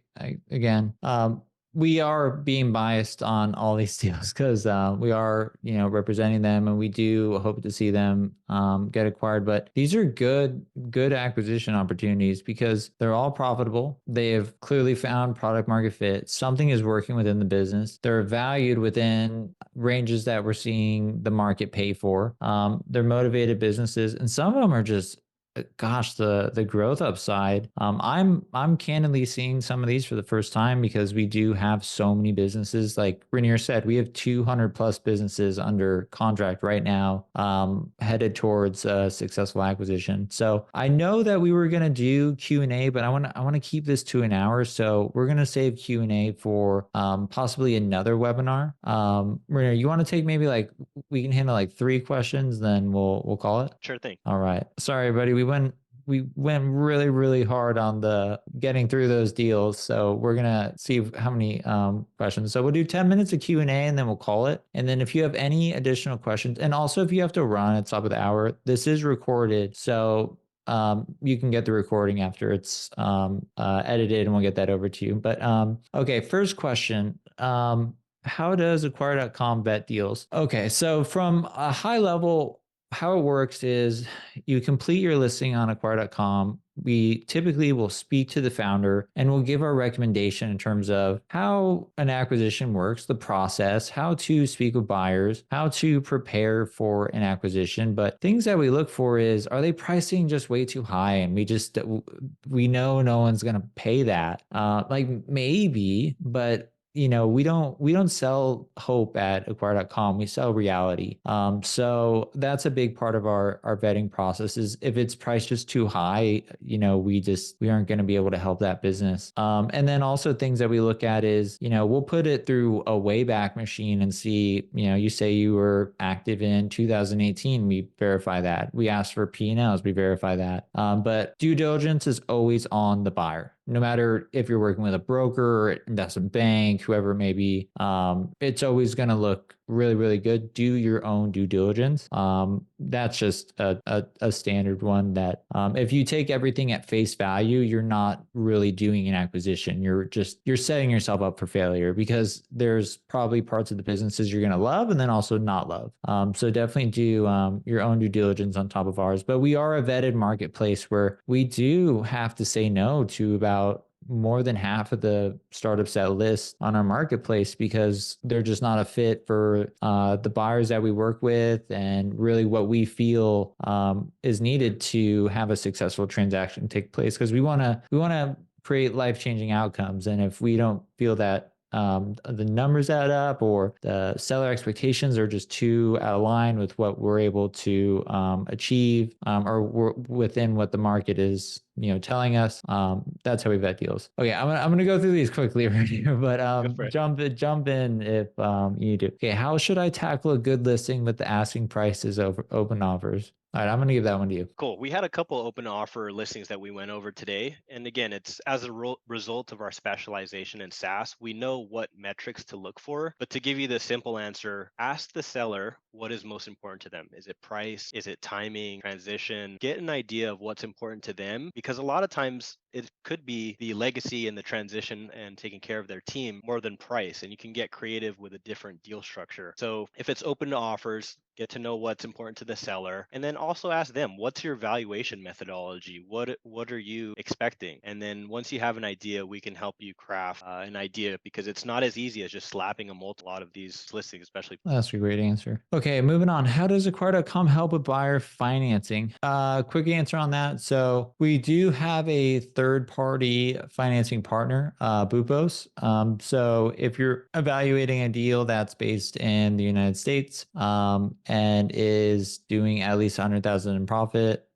again, we are being biased on all these deals because we are, representing them, and we do hope to see them get acquired. But these are good acquisition opportunities because they're all profitable. They have clearly found product market fit. Something is working within the business. They're valued within ranges that we're seeing the market pay for. They're motivated businesses, and some of them are just, gosh, the growth upside. I'm candidly seeing some of these for the first time because we do have so many businesses. Like Rainier said, we have 200 plus businesses under contract right now, headed towards a successful acquisition. So I know that we were gonna do Q&A, but I want to keep this to an hour. So we're gonna save Q&A for possibly another webinar. Rainier, you want to take maybe we can handle 3 questions, then we'll call it. Sure thing. All right. Sorry, buddy. We went really, really hard on the getting through those deals. So we're gonna see how many questions. So we'll do 10 minutes of Q&A and then we'll call it. And then if you have any additional questions, and also if you have to run at the top of the hour, this is recorded. So you can get the recording after it's edited, and we'll get that over to you. But okay, first question. How does acquire.com vet deals? Okay, so from a high level, how it works is you complete your listing on acquire.com. we typically will speak to the founder and we'll give our recommendation in terms of how an acquisition works, the process, how to speak with buyers, how to prepare for an acquisition. But things that we look for is, are they pricing just way too high? And we know no one's going to pay that. Like maybe, but we don't sell hope at acquire.com. We sell reality. So that's a big part of our vetting process is if it's priced just too high, we aren't going to be able to help that business. And then also things that we look at is, we'll put it through a Wayback Machine and see, you say you were active in 2018, we verify that. We ask for P&Ls, we verify that. But due diligence is always on the buyer. No matter if you're working with a broker or investment bank, whoever it may be, it's always going to look really, really good. Do your own due diligence. That's just a standard one that if you take everything at face value, you're not really doing an acquisition. You're setting yourself up for failure because there's probably parts of the businesses you're going to love and then also not love. So definitely do your own due diligence on top of ours. But we are a vetted marketplace where we do have to say no to about more than half of the startups that list on our marketplace because they're just not a fit for the buyers that we work with and really what we feel is needed to have a successful transaction take place, because we want to create life-changing outcomes. And if we don't feel that the numbers add up or the seller expectations are just too out of line with what we're able to achieve, or we're within what the market is telling us, that's how we vet deals. Okay, I'm gonna go through these quickly right here, but jump in if you do. Okay, how should I tackle a good listing with the asking prices over open offers? All right, I'm going to give that one to you. Cool. We had a couple open offer listings that we went over today. And again, it's as a result of our specialization in SaaS, we know what metrics to look for. But to give you the simple answer, ask the seller what is most important to them. Is it price? Is it timing, transition? Get an idea of what's important to them, because a lot of times it could be the legacy and the transition and taking care of their team more than price. And you can get creative with a different deal structure. So if it's open to offers, get to know what's important to the seller, and then also ask them, what's your valuation methodology? What are you expecting? And then once you have an idea, we can help you craft an idea, because it's not as easy as just slapping a lot of these listings, especially. That's a great answer. Okay, moving on. How does acquire.com help with buyer financing? Quick answer on that. So we do have a third-party financing partner, Bupos. So if you're evaluating a deal that's based in the United States and is doing at least 100,000 in profit,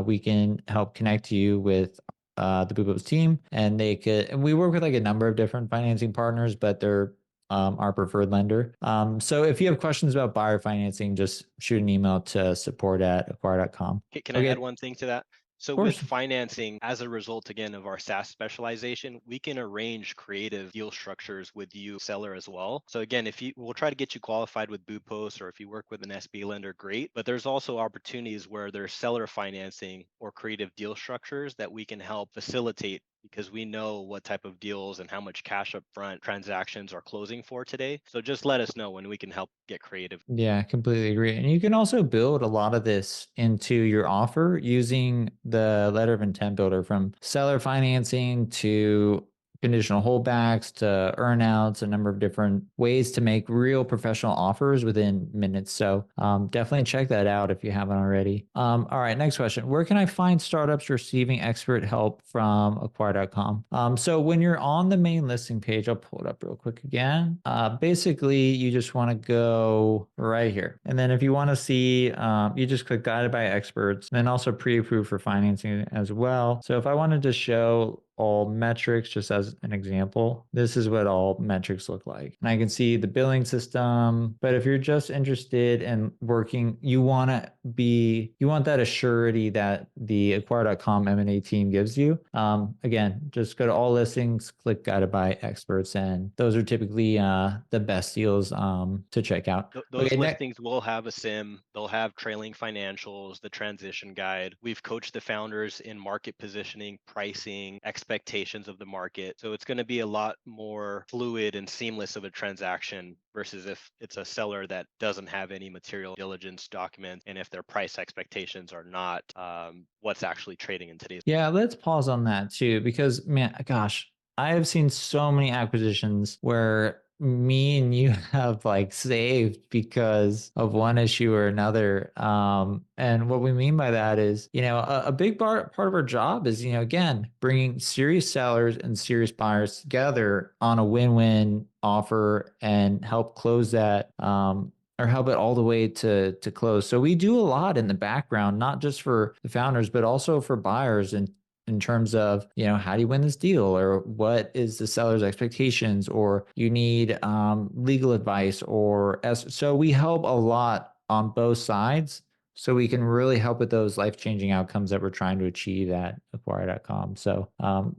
we can help connect you with the Bupos team, and we work with like a number of different financing partners, but they're our preferred lender. So if you have questions about buyer financing, just shoot an email to support@acquire.com. Can I add one thing to that? So Of with course. financing, as a result again of our SaaS specialization, we can arrange creative deal structures with you, seller, as well. So again, we'll try to get you qualified with Boopos, or if you work with an SB lender, great. But there's also opportunities where there's seller financing or creative deal structures that we can help facilitate, because we know what type of deals and how much cash upfront transactions are closing for today. So just let us know when we can help get creative. Yeah, completely agree. And you can also build a lot of this into your offer using the letter of intent builder, from seller financing to conditional holdbacks to earnouts, a number of different ways to make real professional offers within minutes. So definitely check that out if you haven't already. All right, next question. Where can I find startups receiving expert help from acquire.com? So when you're on the main listing page, I'll pull it up real quick again. Basically, you just want to go right here. And then if you want to see, you just click guided by experts, and then also pre-approved for financing as well. So if I wanted to show all metrics, just as an example, this is what all metrics look like. And I can see the billing system, but if you're just interested in working, you want that assurity that the acquire.com M&A team gives you. Again, just go to all listings, click guided by experts, and those are typically the best deals to check out. Those listings will have a SIM, they'll have trailing financials, the transition guide. We've coached the founders in market positioning, pricing, expectations, expectations of the market. So it's going to be a lot more fluid and seamless of a transaction versus if it's a seller that doesn't have any material diligence documents and if their price expectations are not what's actually trading in today's. Yeah, let's pause on that too, because man, gosh, I have seen so many acquisitions where me and you have like saved because of one issue or another. And what we mean by that is, a big part of our job is, again, bringing serious sellers and serious buyers together on a win-win offer and help close that, or help it all the way to close. So we do a lot in the background, not just for the founders, but also for buyers, and in terms of, how do you win this deal, or what is the seller's expectations, or you need legal advice, so we help a lot on both sides, so we can really help with those life-changing outcomes that we're trying to achieve at acquire.com. So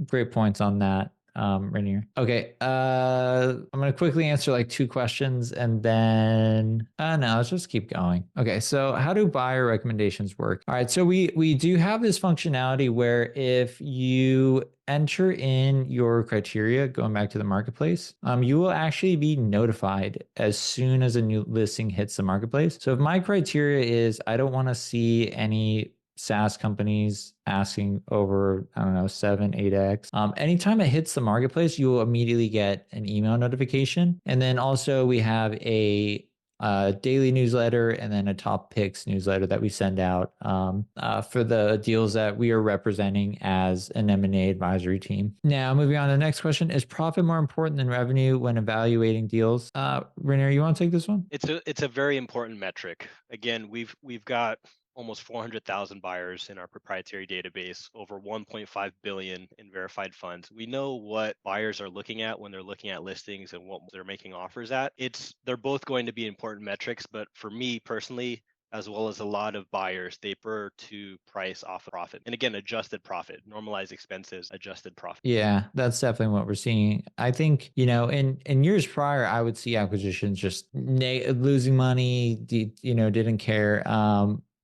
great points on that, Rainier. Okay, I'm gonna quickly answer like 2 questions and then no, let's just keep going. Okay, so how do buyer recommendations work? All right, so we do have this functionality where if you enter in your criteria, going back to the marketplace, you will actually be notified as soon as a new listing hits the marketplace. So if my criteria is I don't want to see any SaaS companies asking over, I don't know, 7, 8x. Anytime it hits the marketplace, you will immediately get an email notification. And then also we have a daily newsletter and then a top picks newsletter that we send out for the deals that we are representing as an M&A advisory team. Now, moving on to the next question: is profit more important than revenue when evaluating deals? Rainier, you want to take this one? It's a very important metric. Again, we've got almost 400,000 buyers in our proprietary database, over 1.5 billion in verified funds. We know what buyers are looking at when they're looking at listings and what they're making offers at. They're both going to be important metrics, but for me personally, as well as a lot of buyers, they prefer to price off of profit. And again, adjusted profit, normalized expenses, adjusted profit. Yeah, that's definitely what we're seeing. I think, in years prior, I would see acquisitions just losing money, didn't care.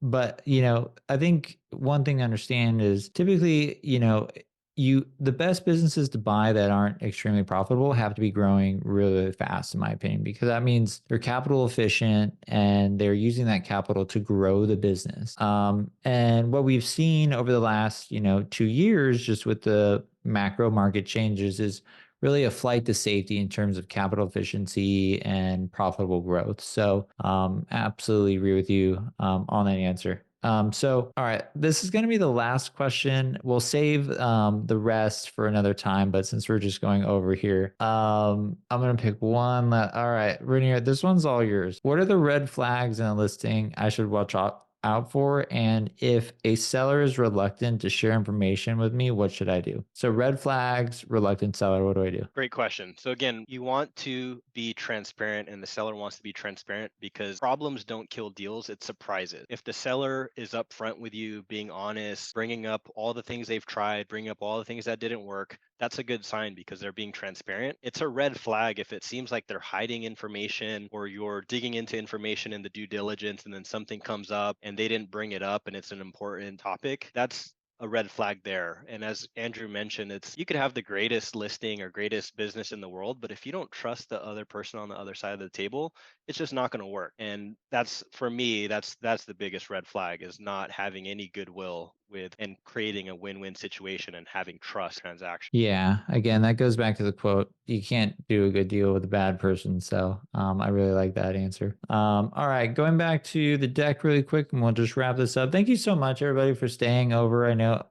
But, I think one thing to understand is typically, the best businesses to buy that aren't extremely profitable have to be growing really fast, in my opinion, because that means they're capital efficient and they're using that capital to grow the business. And what we've seen over the last, 2 years, just with the macro market changes, is really a flight to safety in terms of capital efficiency and profitable growth. So absolutely agree with you on that answer. So, all right, this is going to be the last question. We'll save the rest for another time, but since we're just going over here, I'm going to pick one. All right, Rainier, this one's all yours. What are the red flags in a listing I should watch out for? And if a seller is reluctant to share information with me, what should I do? So red flags, reluctant seller, what do I do? Great question. So again, you want to be transparent and the seller wants to be transparent because problems don't kill deals, it's surprises. If the seller is upfront with you, being honest, bringing up all the things they've tried, bringing up all the things that didn't work, that's a good sign because they're being transparent. It's a red flag if it seems like they're hiding information or you're digging into information in the due diligence and then something comes up and they didn't bring it up and it's an important topic. That's a red flag there. And as Andrew mentioned, you could have the greatest listing or greatest business in the world, but if you don't trust the other person on the other side of the table, it's just not going to work. And that's, for me, that's the biggest red flag, is not having any goodwill with and creating a win-win situation and having trust transaction. Yeah, again, that goes back to the quote, you can't do a good deal with a bad person. So I really like that answer. All right, going back to the deck really quick and we'll just wrap this up. Thank you so much, everybody, for staying over. I know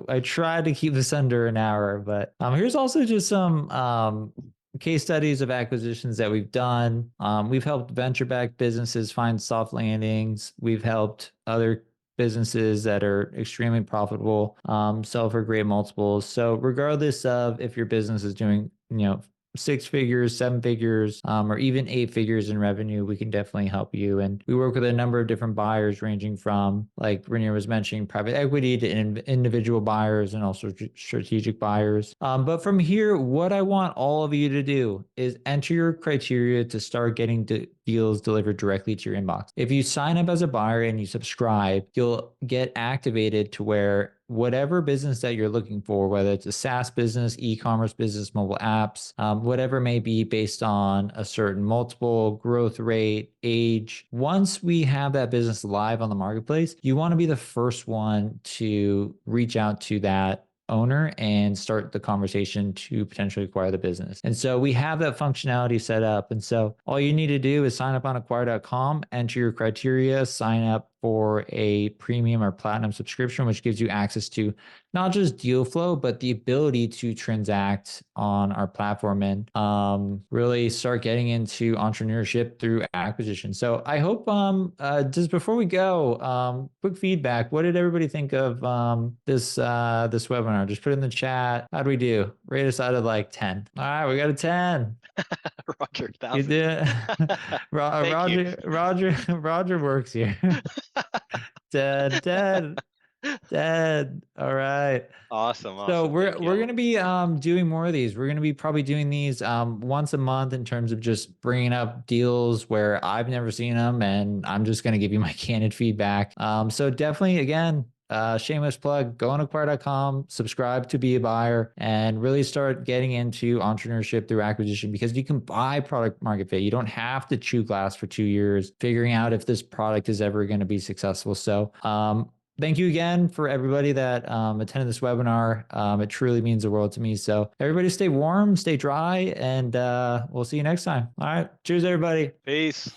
I tried to keep this under an hour, but here's also just some case studies of acquisitions that we've done. We've helped venture-backed businesses find soft landings. We've helped other businesses that are extremely profitable sell for great multiples. So regardless of if your business is doing, 6 figures, 7 figures, or even 8 figures in revenue, we can definitely help you. And we work with a number of different buyers, ranging from, like Rainier was mentioning, private equity to individual buyers and also strategic buyers. But from here, what I want all of you to do is enter your criteria to start getting deals delivered directly to your inbox. If you sign up as a buyer and you subscribe, you'll get activated to where whatever business that you're looking for, whether it's a SaaS business, e-commerce business, mobile apps, whatever may be, based on a certain multiple, growth rate, age. Once we have that business live on the marketplace, you want to be the first one to reach out to that owner and start the conversation to potentially acquire the business. And so we have that functionality set up. And so all you need to do is sign up on acquire.com, enter your criteria, sign up for a premium or platinum subscription, which gives you access to not just deal flow, but the ability to transact on our platform and really start getting into entrepreneurship through acquisition. So I hope just before we go, quick feedback. What did everybody think of this webinar? Just put it in the chat. How'd we do? Rate us out of like 10. All right, we got a 10. Roger, You 1,000. did. Thank you. Roger works here. Dead. All right. Awesome. So we're Thank you. gonna be doing more of these. We're gonna be probably doing these once a month in terms of just bringing up deals where I've never seen them, and I'm just gonna give you my candid feedback. So definitely, again, shameless plug, go on acquire.com, subscribe to be a buyer, and really start getting into entrepreneurship through acquisition, because you can buy product market fit. You don't have to chew glass for 2 years figuring out if this product is ever going to be successful. So thank you again for everybody that attended this webinar. It truly means the world to me. So everybody stay warm, stay dry, and we'll see you next time. All right. Cheers, everybody. Peace.